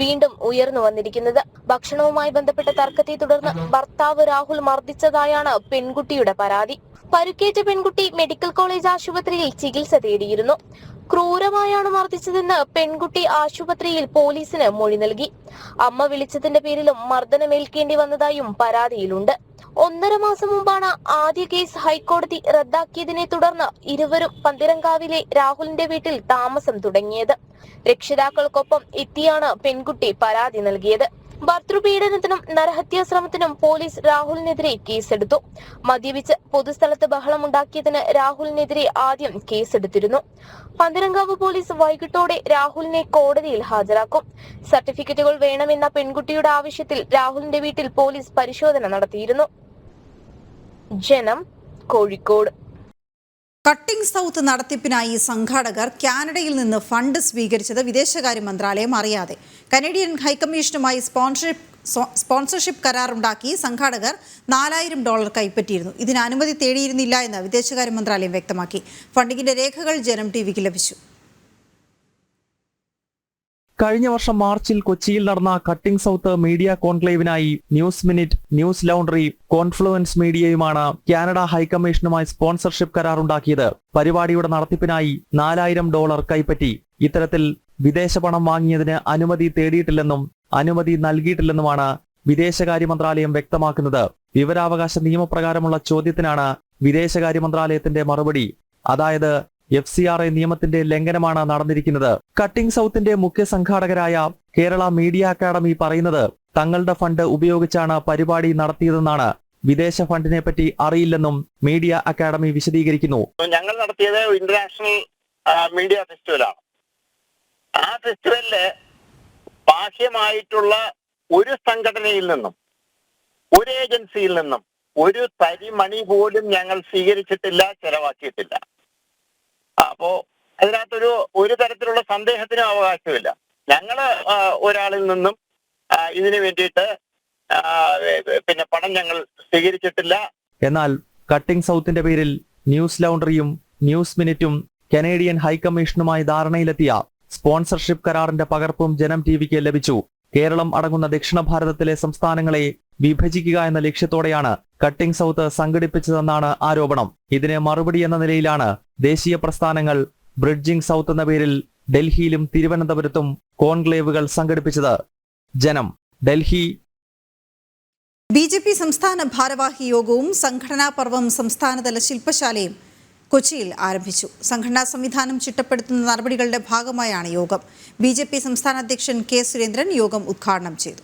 വീണ്ടും ഉയർന്നു വന്നിരിക്കുന്നത്. ഭക്ഷണവുമായി ബന്ധപ്പെട്ട തർക്കത്തെ തുടർന്ന് ഭർത്താവ് രാഹുൽ മർദ്ദിച്ചതായാണ് പെൺകുട്ടിയുടെ പരാതി. പരുക്കേറ്റ പെൺകുട്ടി മെഡിക്കൽ കോളേജ് ആശുപത്രിയിൽ ചികിത്സ തേടിയിരുന്നു. ക്രൂരമായാണ് മർദ്ദിച്ചതെന്ന് പെൺകുട്ടി ആശുപത്രിയിൽ പോലീസിന് മൊഴി നൽകി. അമ്മ വിളിച്ചതിന്റെ പേരിലും മർദ്ദനമേൽക്കേണ്ടി വന്നതായും പരാതിയിലുണ്ട്. 1.5 മാസം മുമ്പാണ് ആദ്യ കേസ് ഹൈക്കോടതി റദ്ദാക്കിയതിനെ തുടർന്ന് ഇരുവരും പന്തീരങ്കാവിലെ രാഹുലിന്റെ വീട്ടിൽ താമസം തുടങ്ങിയത്. രക്ഷിതാക്കൾക്കൊപ്പം എത്തിയാണ് പെൺകുട്ടി പരാതി നൽകിയത്. ഭർതൃപീഡനത്തിനും നരഹത്യാശ്രമത്തിനും പോലീസ് രാഹുലിനെതിരെ കേസെടുത്തു. മദ്യപിച്ച് പൊതുസ്ഥലത്ത് ബഹളമുണ്ടാക്കിയതിന് രാഹുലിനെതിരെ ആദ്യം കേസെടുത്തിരുന്നു. പന്തീരങ്കാവ് പോലീസ് വൈകിട്ടോടെ രാഹുലിനെ കോടതിയിൽ ഹാജരാക്കും. സർട്ടിഫിക്കറ്റുകൾ വേണമെന്ന പെൺകുട്ടിയുടെ ആവശ്യത്തിൽ രാഹുലിന്റെ വീട്ടിൽ പോലീസ് പരിശോധന നടത്തിയിരുന്നു. ജനം, കോഴിക്കോട്. കട്ടിംഗ് സൗത്ത് നടത്തിപ്പിനായി സംഘാടകർ കാനഡയിൽ നിന്ന് ഫണ്ട് സ്വീകരിച്ചത് വിദേശകാര്യ മന്ത്രാലയം അറിയാതെ. കനേഡിയൻ ഹൈക്കമ്മീഷനുമായി സ്പോൺസർഷിപ്പ് കരാറുണ്ടാക്കി സംഘാടകർ $4000 കൈപ്പറ്റിയിരുന്നു. ഇതിന് അനുമതി തേടിയിരുന്നില്ല എന്ന് വിദേശകാര്യ മന്ത്രാലയം വ്യക്തമാക്കി. ഫണ്ടിങ്ങിന്റെ രേഖകൾ ജനം ടിവിക്ക് ലഭിച്ചു. കഴിഞ്ഞ വർഷം മാർച്ചിൽ കൊച്ചിയിൽ നടന്ന കട്ടിംഗ് സൗത്ത് മീഡിയ കോൺക്ലേവിനായി ന്യൂസ് മിനിറ്റ്, ന്യൂസ് ലൗണ്ടറി, കോൺഫ്ലുവൻസ് മീഡിയയുമാണ് കാനഡ ഹൈക്കമ്മീഷനുമായി സ്പോൺസർഷിപ്പ് കരാറുണ്ടാക്കിയത്. പരിപാടിയുടെ നടത്തിപ്പിനായി $4000 കൈപ്പറ്റി. ഇത്തരത്തിൽ വിദേശ പണം വാങ്ങിയതിന് അനുമതി തേടിയിട്ടില്ലെന്നും അനുമതി നൽകിയിട്ടില്ലെന്നുമാണ് വിദേശകാര്യ മന്ത്രാലയം വ്യക്തമാക്കുന്നത്. വിവരാവകാശ നിയമപ്രകാരമുള്ള ചോദ്യത്തിനാണ് വിദേശകാര്യ മന്ത്രാലയത്തിന്റെ മറുപടി. അതായത് FCRA നിയമത്തിന്റെ ലംഘനമാണ് നടന്നിരിക്കുന്നത്. കട്ടിംഗ് സൗത്തിന്റെ മുഖ്യ സംഘാടകരായ കേരള മീഡിയ അക്കാദമി പറയുന്നത് തങ്ങളുടെ ഫണ്ട് ഉപയോഗിച്ചാണ് പരിപാടി നടത്തിയതെന്നാണ്. വിദേശ ഫണ്ടിനെ പറ്റി അറിയില്ലെന്നും മീഡിയ അക്കാദമി വിശദീകരിക്കുന്നു. ഞങ്ങൾ നടത്തിയത് ഇന്റർനാഷണൽ മീഡിയ ഫെസ്റ്റിവലാണ്. ആ ഫെസ്റ്റിവലില് ബാഹ്യമായിട്ടുള്ള ഒരു സംഘടനയിൽ നിന്നും ഒരു ഏജൻസിയിൽ നിന്നും ഒരു തരി മണി പോലും ഞങ്ങൾ സ്വീകരിച്ചിട്ടില്ല, ചെലവാക്കിയിട്ടില്ല. അപ്പോ അതിനകത്തൊരു ഒരു തരത്തിലുള്ള സന്ദേഹത്തിനും അവകാശമില്ല. ഞങ്ങള് ഒരാളിൽ നിന്നും ഇതിനു വേണ്ടിയിട്ട് പണം ഞങ്ങൾ സ്വീകരിച്ചിട്ടില്ല. എന്നാൽ കട്ടിംഗ് സൗത്തിന്റെ പേരിൽ ന്യൂസ് ലൗണ്ടറിയും ന്യൂസ് മിനിറ്റും കനേഡിയൻ ഹൈക്കമ്മീഷനുമായി ധാരണയിലെത്തിയ സ്പോൺസർഷിപ്പ് കരാറിന്റെ പകർപ്പും ജനം ടിവിക്ക് ലഭിച്ചു. കേരളം അടങ്ങുന്ന ദക്ഷിണ ഭാരതത്തിലെ സംസ്ഥാനങ്ങളെ വിഭജിക്കുക എന്ന ലക്ഷ്യത്തോടെയാണ് കട്ടിംഗ് സൗത്ത് സംഘടിപ്പിച്ചതെന്നാണ് ആരോപണം. ഇതിന് മറുപടി എന്ന നിലയിലാണ് ദേശീയ പ്രസ്ഥാനങ്ങൾ ബ്രിഡ്ജിംഗ് സൗത്ത് എന്ന പേരിൽ ഡൽഹിയിലും തിരുവനന്തപുരത്തും കോൺക്ലേവുകൾ സംഘടിപ്പിച്ചത്. ജനം, ഡൽഹി. BJP സംസ്ഥാന ഭാരവാഹി യോഗവും സംഘടനാ പർവം സംസ്ഥാനതല ശില്പശാലയും കൊച്ചിയിൽ ആരംഭിച്ചു. സംഘടനാ സംവിധാനം ചിട്ടപ്പെടുത്തുന്ന നടപടികളുടെ ഭാഗമായാണ് യോഗം. BJP സംസ്ഥാന അധ്യക്ഷൻ K. സുരേന്ദ്രൻ യോഗം ഉദ്ഘാടനം ചെയ്തു.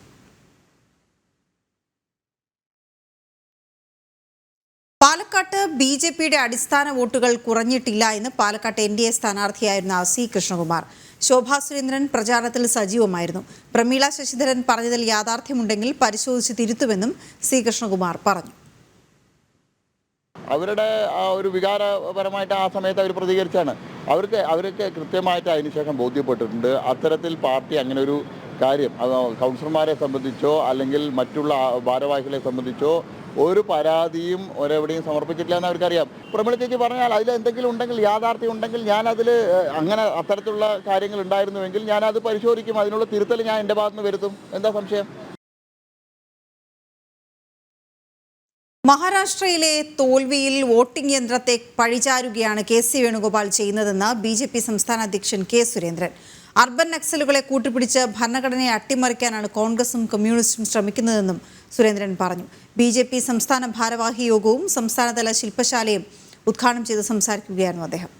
പാലക്കാട്ട് BJPയുടെ അടിസ്ഥാന വോട്ടുകൾ കുറഞ്ഞിട്ടില്ല എന്ന് പാലക്കാട്ട് NDA സ്ഥാനാർത്ഥിയായിരുന്ന C. കൃഷ്ണകുമാർ. ശോഭാ സുരേന്ദ്രൻ പ്രചാരണത്തിൽ സജീവമായിരുന്നു. പ്രമീള ശശിധരൻ പറഞ്ഞതിൽ യാഥാർത്ഥ്യമുണ്ടെങ്കിൽ പരിശോധിച്ച് തിരുത്തുമെന്നും C. കൃഷ്ണകുമാർ പറഞ്ഞു. അവരുടെ ആ ഒരു വികാരപരമായിട്ട് ആ സമയത്ത് അവർ പ്രതികരിച്ചാണ്. അവർക്ക് കൃത്യമായിട്ട് അതിനുശേഷം ബോധ്യപ്പെട്ടിട്ടുണ്ട് അത്തരത്തിൽ പാർട്ടി അങ്ങനെ ഒരു കാര്യം കൗൺസിലർമാരെ സംബന്ധിച്ചോ അല്ലെങ്കിൽ മറ്റുള്ള ഭാരവാഹികളെ സംബന്ധിച്ചോ ഒരു പരാതിയും ഒരെവിടെയും സമർപ്പിച്ചിട്ടില്ല എന്ന് അവർക്കറിയാം. പ്രമീള ചേച്ചി പറഞ്ഞാൽ അതിൽ എന്തെങ്കിലും ഉണ്ടെങ്കിൽ, യാഥാർത്ഥ്യം ഉണ്ടെങ്കിൽ ഞാനതിൽ അങ്ങനെ അത്തരത്തിലുള്ള കാര്യങ്ങൾ ഉണ്ടായിരുന്നുവെങ്കിൽ ഞാനത് പരിശോധിക്കും. അതിനുള്ള തിരുത്തൽ ഞാൻ എൻ്റെ ഭാഗത്തുനിന്ന് വരുത്തും. എന്താ സംശയം? മഹാരാഷ്ട്രയിലെ തോൽവിയിൽ വോട്ടിംഗ് യന്ത്രത്തെ പഴിചാരുകയാണ് KC വേണുഗോപാൽ ചെയ്യുന്നതെന്ന് BJP സംസ്ഥാന അധ്യക്ഷൻ K. സുരേന്ദ്രൻ. അർബൻ നക്സലുകളെ കൂട്ടുപിടിച്ച് ഭരണഘടനയെ അട്ടിമറിക്കാനാണ് കോൺഗ്രസും കമ്മ്യൂണിസ്റ്റും ശ്രമിക്കുന്നതെന്നും സുരേന്ദ്രൻ പറഞ്ഞു. BJP സംസ്ഥാന ഭാരവാഹി യോഗവും സംസ്ഥാനതല ശില്പശാലയും ഉദ്ഘാടനം ചെയ്ത് സംസാരിക്കുകയായിരുന്നു അദ്ദേഹം.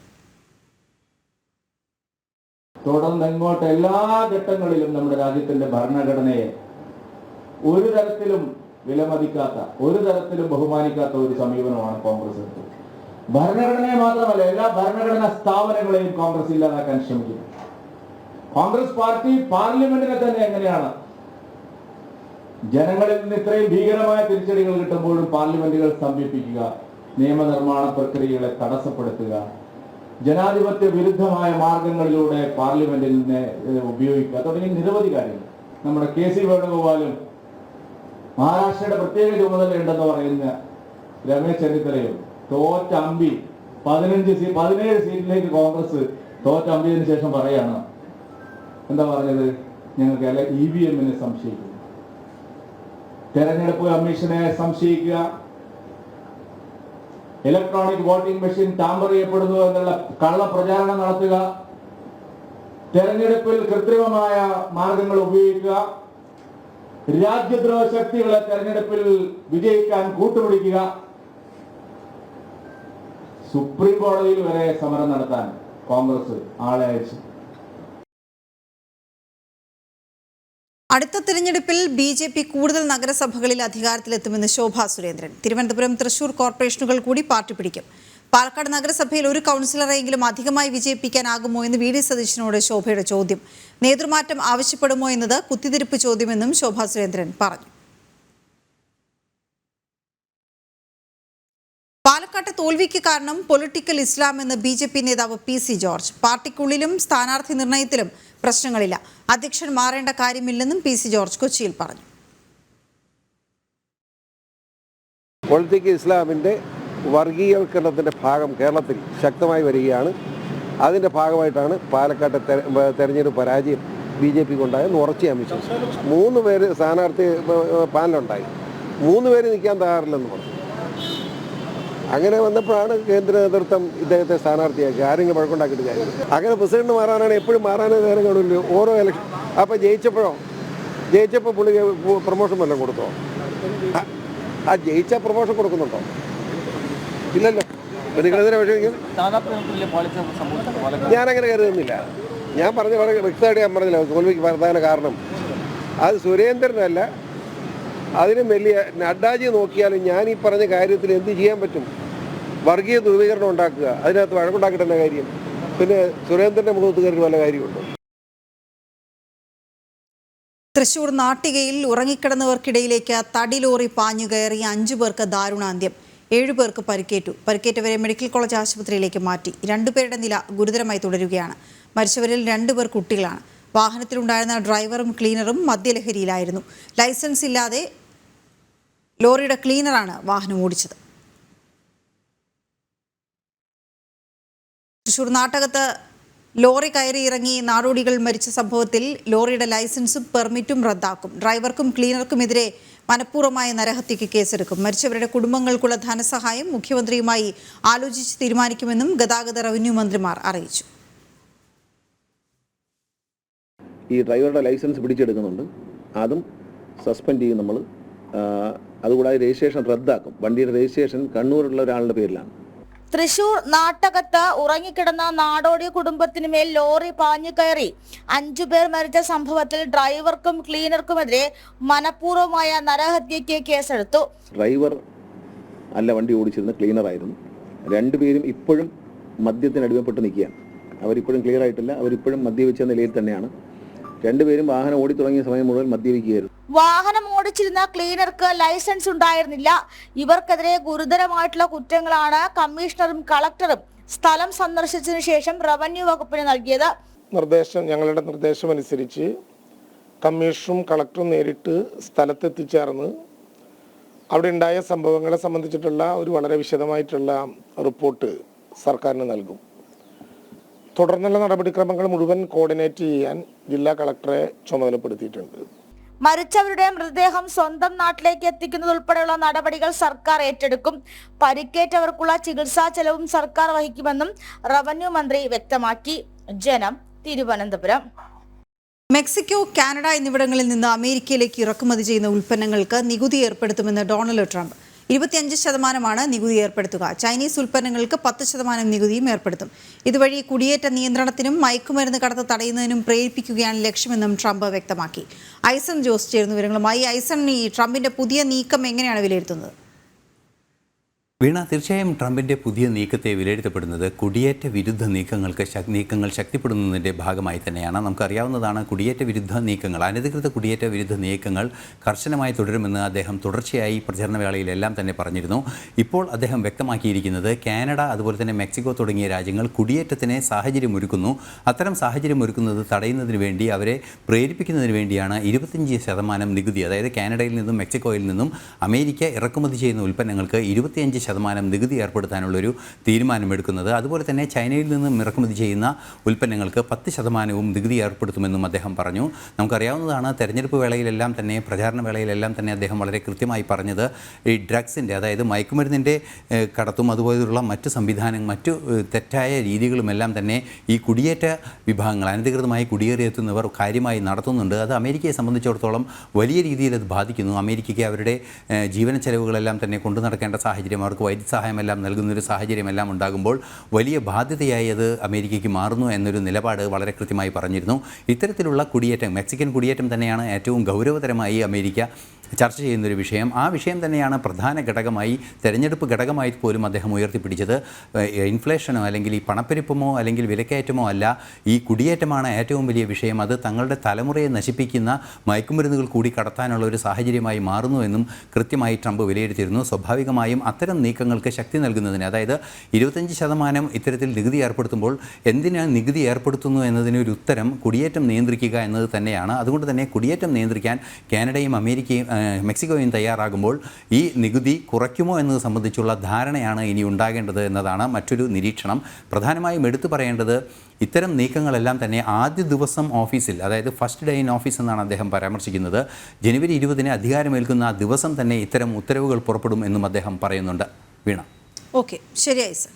തുടർന്ന് ഇങ്ങോട്ട് എല്ലാ ഘട്ടങ്ങളിലും നമ്മുടെ രാജ്യത്തിന്റെ ഭരണഘടനയെ ഒരു തരത്തിലും വിലമതിക്കാത്ത, ഒരു തരത്തിലും ബഹുമാനിക്കാത്ത ഒരു സമീപനമാണ് കോൺഗ്രസ് എടുത്തത്. ഭരണഘടനയെ മാത്രമല്ല എല്ലാ ഭരണഘടനാ സ്ഥാപനങ്ങളെയും കോൺഗ്രസ് ഇല്ലാതാക്കാൻ ശ്രമിക്കുന്നു. കോൺഗ്രസ് പാർട്ടി പാർലമെന്റിനെ തന്നെ എങ്ങനെയാണ് ജനങ്ങളിൽ നിന്ന് ഇത്രയും ഭീകരമായ തിരിച്ചടികൾ കിട്ടുമ്പോഴും പാർലമെന്റുകൾ സ്തംഭിപ്പിക്കുക, നിയമനിർമ്മാണ പ്രക്രിയകളെ തടസ്സപ്പെടുത്തുക, ജനാധിപത്യ വിരുദ്ധമായ മാർഗങ്ങളിലൂടെ പാർലമെന്റിനെ ഉപയോഗിക്കുക തുടങ്ങിയ നിരവധി കാര്യങ്ങൾ. നമ്മുടെ KC വേണുഗോപാലും മഹാരാഷ്ട്രയുടെ പ്രത്യേക ചുമതലയുണ്ടെന്ന് പറയുന്ന രമേശ് ചെന്നിത്തലയും തോറ്റ അമ്പി 17 സീറ്റിലേക്ക് കോൺഗ്രസ് തോറ്റ അമ്പിയതിനു ശേഷം പറയാണ് എന്താ പറഞ്ഞത്, ഞങ്ങൾക്ക് അല്ല EVM-നെ സംശയിക്കുന്നു, തെരഞ്ഞെടുപ്പ് കമ്മീഷനെ സംശയിക്കുക, ഇലക്ട്രോണിക് വോട്ടിംഗ് മെഷീൻ ടാമ്പർ ചെയ്യപ്പെടുന്നു എന്നുള്ള കള്ള പ്രചാരണം നടത്തുക, തെരഞ്ഞെടുപ്പിൽ കൃത്രിമമായ മാർഗങ്ങൾ ഉപയോഗിക്കുക, രാജ്യദ്രോഹ ശക്തികളെ തെരഞ്ഞെടുപ്പിൽ വിജയിക്കാൻ കൂട്ടുപിടിക്കുക, സുപ്രീം കോടതിയിൽ വരെ സമരം നടത്താൻ കോൺഗ്രസ് ആളെ അയച്ചു. അടുത്ത തിരഞ്ഞെടുപ്പിൽ BJP കൂടുതൽ നഗരസഭകളിൽ അധികാരത്തിലെത്തുമെന്ന് ശോഭാ സുരേന്ദ്രൻ. തിരുവനന്തപുരം, തൃശൂർ കോർപ്പറേഷനുകൾ കൂടി പാർട്ടി പിടിക്കും. പാലക്കാട് നഗരസഭയിൽ ഒരു കൗൺസിലറെങ്കിലും അധികമായി വിജയിപ്പിക്കാനാകുമോ എന്ന് VD സതീശനോട് ശോഭയുടെ ചോദ്യം. നേതൃമാറ്റം ആവശ്യപ്പെടുമോ എന്നത് കുത്തിത്തിരിപ്പ് ചോദ്യമെന്നും ശോഭാ സുരേന്ദ്രൻ പറഞ്ഞു. പാലക്കാട്ടെ തോൽവിക്ക് കാരണം പൊളിറ്റിക്കൽ ഇസ്ലാം എന്ന് BJP നേതാവ് PC ജോർജ്. പാർട്ടിക്കുള്ളിലും സ്ഥാനാർത്ഥി നിർണയത്തിലും പ്രശ്നങ്ങളില്ല, അധ്യക്ഷൻ മാറേണ്ട കാര്യമില്ലെന്നും PC ജോർജ് കൊച്ചിയിൽ പറഞ്ഞു. പൊളിറ്റിക്കൽ ഇസ്ലാമിൻ്റെ വർഗീയവൽക്കരണത്തിൻ്റെ ഭാഗം കേരളത്തിൽ ശക്തമായി വരികയാണ്. അതിൻ്റെ ഭാഗമായിട്ടാണ് പാലക്കാട്ടെ തെരഞ്ഞെടുപ്പ് പരാജയം BJP കൊണ്ടായെന്ന് ഉറച്ച് ഞാൻ വിശ്വസിച്ചു. 3 പേര് സ്ഥാനാർത്ഥി പാനലുണ്ടായി, 3 പേര് നിൽക്കാൻ തയ്യാറില്ലെന്ന് പറഞ്ഞു. അങ്ങനെ വന്നപ്പോഴാണ് കേന്ദ്ര നേതൃത്വം ഇദ്ദേഹത്തെ സ്ഥാനാർത്ഥിയാക്കി. ആരെങ്കിലും വഴക്കുണ്ടാക്കിയിട്ട് കാര്യം. അങ്ങനെ പ്രസിഡന്റ് മാറാനാണ് എപ്പോഴും മാറാനേ നേരം കാണില്ല. ഓരോ ഇലക്ഷൻ അപ്പോൾ ജയിച്ചപ്പോൾ പുള്ളി പ്രൊമോഷൻ വല്ലതും കൊടുത്തോ? ആ ജയിച്ച പ്രൊമോഷൻ കൊടുക്കുന്നുണ്ടോ? ഇല്ലല്ലോ. നിങ്ങളെന്തിനാ വിഷമിക്കുന്നത്? ഞാനങ്ങനെ കരുതുന്നില്ല. ഞാൻ പറഞ്ഞ വളരെ വ്യക്തമായിട്ട് ഞാൻ പറഞ്ഞില്ല തോൽവിക്ക് പ്രധാന കാരണം അത് സുരേന്ദ്രനല്ല, അതിനും വലിയ നഡ്ഡാജി നോക്കിയാലും ഞാൻ ഈ പറഞ്ഞ കാര്യത്തിൽ എന്ത് ചെയ്യാൻ പറ്റും? വർഗീയ ധ്രുവീകരണം ഉണ്ടാക്കുക, അതിനകത്ത് വഴക്കുണ്ടാക്കിയിട്ടെന്ന കാര്യം. പിന്നെ സുരേന്ദ്രൻ്റെ മുഖത്ത് കയറി വല്ല കാര്യമുണ്ടോ? തൃശൂർ നാട്ടികയിൽ ഉറങ്ങിക്കിടന്നവർക്കിടയിലേക്ക് തടി ലോറി പാഞ്ഞുകയറി 5 പേർക്ക് ദാരുണാന്ത്യം, 7 പേർക്ക് പരിക്കേറ്റു. പരിക്കേറ്റവരെ മെഡിക്കൽ കോളേജ് ആശുപത്രിയിലേക്ക് മാറ്റി. 2 പേരുടെ നില ഗുരുതരമായി തുടരുകയാണ്. മരിച്ചവരിൽ 2 പേർ കുട്ടികളാണ്. വാഹനത്തിലുണ്ടായിരുന്ന ഡ്രൈവറും ക്ലീനറും മദ്യലഹരിയിലായിരുന്നു. ലൈസൻസ് ഇല്ലാതെ ലോറിയുടെ ക്ലീനറാണ് വാഹനം ഓടിച്ചത്. തൃശൂർ നാട്ടകത്ത് ലോറി കയറി ഇറങ്ങി നാടോടികൾ മരിച്ച സംഭവത്തിൽ ലോറിയുടെ ലൈസൻസും പെർമിറ്റും റദ്ദാക്കും. ഡ്രൈവർക്കും ക്ലീനർക്കുമെതിരെ മനഃപൂർവ്വമായ നരഹത്യയ്ക്ക് കേസെടുക്കും. മരിച്ചവരുടെ കുടുംബങ്ങൾക്കുള്ള ധനസഹായം മുഖ്യമന്ത്രിയുമായി ആലോചിച്ച് തീരുമാനിക്കുമെന്നും ഗതാഗത റവന്യൂ മന്ത്രിമാർ അറിയിച്ചു. ഈ ഡ്രൈവറുടെ ലൈസൻസ് പിടിച്ചെടുക്കുന്നുണ്ട്, അതും സസ്പെൻഡ് ചെയ്യും നമ്മൾ. അതുകൂടാതെ രജിസ്ട്രേഷൻ റദ്ദാക്കും. വണ്ടിയുടെ രജിസ്ട്രേഷൻ കണ്ണൂരുള്ള ഒരാളുടെ പേരിലാണ്. തൃശൂർ നാട്ടകത്ത് ഉറങ്ങിക്കിടന്ന നാടോടി കുടുംബത്തിന് മേൽ ലോറി പാഞ്ഞു കയറി 5 പേർ മരിച്ച സംഭവത്തിൽ ഡ്രൈവർക്കും ക്ലീനർക്കുമെതിരെ മനഃപൂർവ്വമായ നരഹത്യയ്ക്ക് കേസെടുത്തു. ഡ്രൈവർ അല്ല വണ്ടി ഓടിച്ചിരുന്ന, ക്ലീനറായിരുന്നു. 2 പേരും ഇപ്പോഴും മദ്യത്തിന് അടിമപ്പെട്ട് നിൽക്കുകയാണ്. അവരിപ്പോഴും ക്ലിയർ ആയിട്ടില്ല. അവരിപ്പോഴും മദ്യപിച്ച നിലയിൽ തന്നെയാണ്. 2 പേരും വാഹനം ഓടി തുടങ്ങിയ സമയം മുഴുവൻ മദ്യപിക്കുകയായിരുന്നു. വാഹനം ഓടിച്ചിരുന്ന ക്ലീനർക്ക് ലൈസൻസ് ഉണ്ടായിരുന്നില്ല. ഇവർക്കെതിരെ ഗുരുതരമായിട്ടുള്ള കുറ്റങ്ങളാണ് കമ്മീഷണറും കളക്ടറും സ്ഥലം സന്ദർശിച്ചതിനു ശേഷം റവന്യൂ വകുപ്പിന് നൽകിയത്. ഞങ്ങളുടെ നിർദ്ദേശമനുസരിച്ച് കമ്മീഷണറും കളക്ടറും നേരിട്ട് സ്ഥലത്തെത്തിച്ചേർന്ന് അവിടെ ഉണ്ടായ സംഭവങ്ങളെ സംബന്ധിച്ചിട്ടുള്ള ഒരു വളരെ വിശദമായിട്ടുള്ള റിപ്പോർട്ട് സർക്കാരിന് നൽകും. തുടർന്നുള്ള നടപടിക്രമങ്ങൾ മുഴുവൻ കോർഡിനേറ്റ് ചെയ്യാൻ ജില്ലാ കളക്ടറെ ചുമതലപ്പെടുത്തിയിട്ടുണ്ട്. മരിച്ചവരുടെ മൃതദേഹം സ്വന്തം നാട്ടിലേക്ക് എത്തിക്കുന്നതുൾപ്പെടെയുള്ള നടപടികൾ സർക്കാർ ഏറ്റെടുക്കും. പരിക്കേറ്റവർക്കുള്ള ചികിത്സാ ചെലവും സർക്കാർ വഹിക്കുമെന്നും റവന്യൂ മന്ത്രി വ്യക്തമാക്കി. ജനം, തിരുവനന്തപുരം. മെക്സിക്കോ, കാനഡ എന്നിവിടങ്ങളിൽ നിന്ന് അമേരിക്കയിലേക്ക് ഇറക്കുമതി ചെയ്യുന്ന ഉൽപ്പന്നങ്ങൾക്ക് നികുതി ഏർപ്പെടുത്തുമെന്ന് ഡൊണാൾഡ് ട്രംപ്. 25% നികുതി ഏർപ്പെടുത്തുക. ചൈനീസ് ഉൽപ്പന്നങ്ങൾക്ക് 10% നികുതിയും ഏർപ്പെടുത്തും. ഇതുവഴി കുടിയേറ്റ നിയന്ത്രണത്തിനും മയക്കുമരുന്ന് കടത്ത് തടയുന്നതിനും പ്രേരിപ്പിക്കുകയാണ് ലക്ഷ്യമെന്നും ട്രംപ് വ്യക്തമാക്കി. ഐസൺ ജോസ് ചേർന്ന വിവരങ്ങളുമായി. ഐസൺ, ഈ ട്രംപിന്റെ പുതിയ നീക്കം എങ്ങനെയാണ് വിലയിരുത്തുന്നത്? വീണ, തീർച്ചയായും ട്രംപിൻ്റെ പുതിയ നീക്കത്തെ വിലയിരുത്തപ്പെടുന്നത് കുടിയേറ്റ വിരുദ്ധ നീക്കങ്ങൾ ശക്തിപ്പെടുന്നതിൻ്റെ ഭാഗമായി തന്നെയാണ്. നമുക്കറിയാവുന്നതാണ്, കുടിയേറ്റ വിരുദ്ധ നീക്കങ്ങൾ, അനധികൃത കുടിയേറ്റ വിരുദ്ധ നീക്കങ്ങൾ കർശനമായി തുടരുമെന്ന് അദ്ദേഹം തുടർച്ചയായി പ്രചരണവേളയിലെല്ലാം തന്നെ പറഞ്ഞിരുന്നു. ഇപ്പോൾ അദ്ദേഹം വ്യക്തമാക്കിയിരിക്കുന്നത് കാനഡ, അതുപോലെ തന്നെ മെക്സിക്കോ തുടങ്ങിയ രാജ്യങ്ങൾ കുടിയേറ്റത്തിന് സാഹചര്യമൊരുക്കുന്നു. അത്തരം സാഹചര്യമൊരുക്കുന്നത് തടയുന്നതിന് വേണ്ടി, അവരെ പ്രേരിപ്പിക്കുന്നതിന് വേണ്ടിയാണ് 25% നികുതി, അതായത് കാനഡയിൽ നിന്നും മെക്സിക്കോയിൽ നിന്നും അമേരിക്ക ഇറക്കുമതി ചെയ്യുന്ന ഉൽപ്പന്നങ്ങൾക്ക് 25% നികുതി ഏർപ്പെടുത്താനുള്ളൊരു തീരുമാനമെടുക്കുന്നത്. അതുപോലെ തന്നെ ചൈനയിൽ നിന്നും ഇറക്കുമതി ചെയ്യുന്ന ഉൽപ്പന്നങ്ങൾക്ക് 10% നികുതി ഏർപ്പെടുത്തുമെന്നും അദ്ദേഹം പറഞ്ഞു. നമുക്കറിയാവുന്നതാണ്, തെരഞ്ഞെടുപ്പ് വേളയിലെല്ലാം തന്നെ, പ്രചാരണ വേളയിലെല്ലാം തന്നെ അദ്ദേഹം വളരെ കൃത്യമായി പറഞ്ഞത് ഈ ഡ്രഗ്സിൻ്റെ, അതായത് മയക്കുമരുന്നിൻ്റെ കടത്തും അതുപോലെയുള്ള മറ്റു തെറ്റായ രീതികളുമെല്ലാം തന്നെ ഈ കുടിയേറ്റ വിഭാഗങ്ങൾ, അനധികൃതമായി കുടിയേറിയെത്തുന്നവർ കാര്യമായി നടത്തുന്നുണ്ട്. അത് അമേരിക്കയെ സംബന്ധിച്ചിടത്തോളം വലിയ രീതിയിൽ അത് ബാധിക്കുന്നു. അമേരിക്കയ്ക്ക് അവരുടെ ജീവന ചെലവുകളെല്ലാം തന്നെ കൊണ്ടു നടക്കേണ്ട സാഹചര്യം, അവർക്ക് വൈദ്യസഹായമെല്ലാം നൽകുന്നൊരു സാഹചര്യമെല്ലാം ഉണ്ടാകുമ്പോൾ വലിയ ബാധ്യതയായി അത് അമേരിക്കയ്ക്ക് മാറുന്നു എന്നൊരു നിലപാട് വളരെ കൃത്യമായി പറഞ്ഞിരുന്നു. ഇത്തരത്തിലുള്ള കുടിയേറ്റം, മെക്സിക്കൻ കുടിയേറ്റം തന്നെയാണ് ഏറ്റവും ഗൗരവതരമായി അമേരിക്ക ചർച്ച ചെയ്യുന്നൊരു വിഷയം. ആ വിഷയം തന്നെയാണ് പ്രധാന ഘടകമായി, തെരഞ്ഞെടുപ്പ് ഘടകമായി പോലും അദ്ദേഹം ഉയർത്തിപ്പിടിച്ചത്. ഇൻഫ്ലേഷനോ അല്ലെങ്കിൽ ഈ പണപ്പെരുപ്പമോ അല്ലെങ്കിൽ വിലക്കയറ്റമോ അല്ല, ഈ കുടിയേറ്റമാണ് ഏറ്റവും വലിയ വിഷയം. അത് തങ്ങളുടെ തലമുറയെ നശിപ്പിക്കുന്ന മയക്കുമരുന്നുകൾ കൂടി കടത്താനുള്ള ഒരു സാഹചര്യമായി മാറുന്നു എന്നും കൃത്യമായി ട്രംപ് വിലയിരുത്തിയിരുന്നു. സ്വാഭാവികമായും അത്തരം നീക്കങ്ങൾക്ക് ശക്തി നൽകുന്നതിന്, അതായത് 25% ഇത്തരത്തിൽ നികുതി ഏർപ്പെടുത്തുമ്പോൾ എന്തിനാണ് നികുതി ഏർപ്പെടുത്തുന്നു എന്നതിനൊരു ഉത്തരം കുടിയേറ്റം നിയന്ത്രിക്കുക എന്നത് തന്നെയാണ്. അതുകൊണ്ട് തന്നെ കുടിയേറ്റം നിയന്ത്രിക്കാൻ കാനഡയും മെക്സിക്കോയും തയ്യാറാകുമ്പോൾ ഈ നികുതി കുറയ്ക്കുമോ എന്നത് സംബന്ധിച്ചുള്ള ധാരണയാണ് ഇനി ഉണ്ടാകേണ്ടത് എന്നതാണ് മറ്റൊരു നിരീക്ഷണം. പ്രധാനമായും എടുത്തു പറയേണ്ടത് ഇത്തരം നീക്കങ്ങളെല്ലാം തന്നെ ആദ്യ ദിവസം ഓഫീസിൽ, അതായത് ഫസ്റ്റ് ഡേ ഇൻ ഓഫീസ് എന്നാണ് അദ്ദേഹം പരാമർശിക്കുന്നത്, ജനുവരി 20 അധികാരമേൽക്കുന്ന ആ ദിവസം തന്നെ ഇത്തരം ഉത്തരവുകൾ പുറപ്പെടും എന്നും അദ്ദേഹം പറയുന്നുണ്ട്. വീണ. ഓക്കെ, ശരിയായി സർ.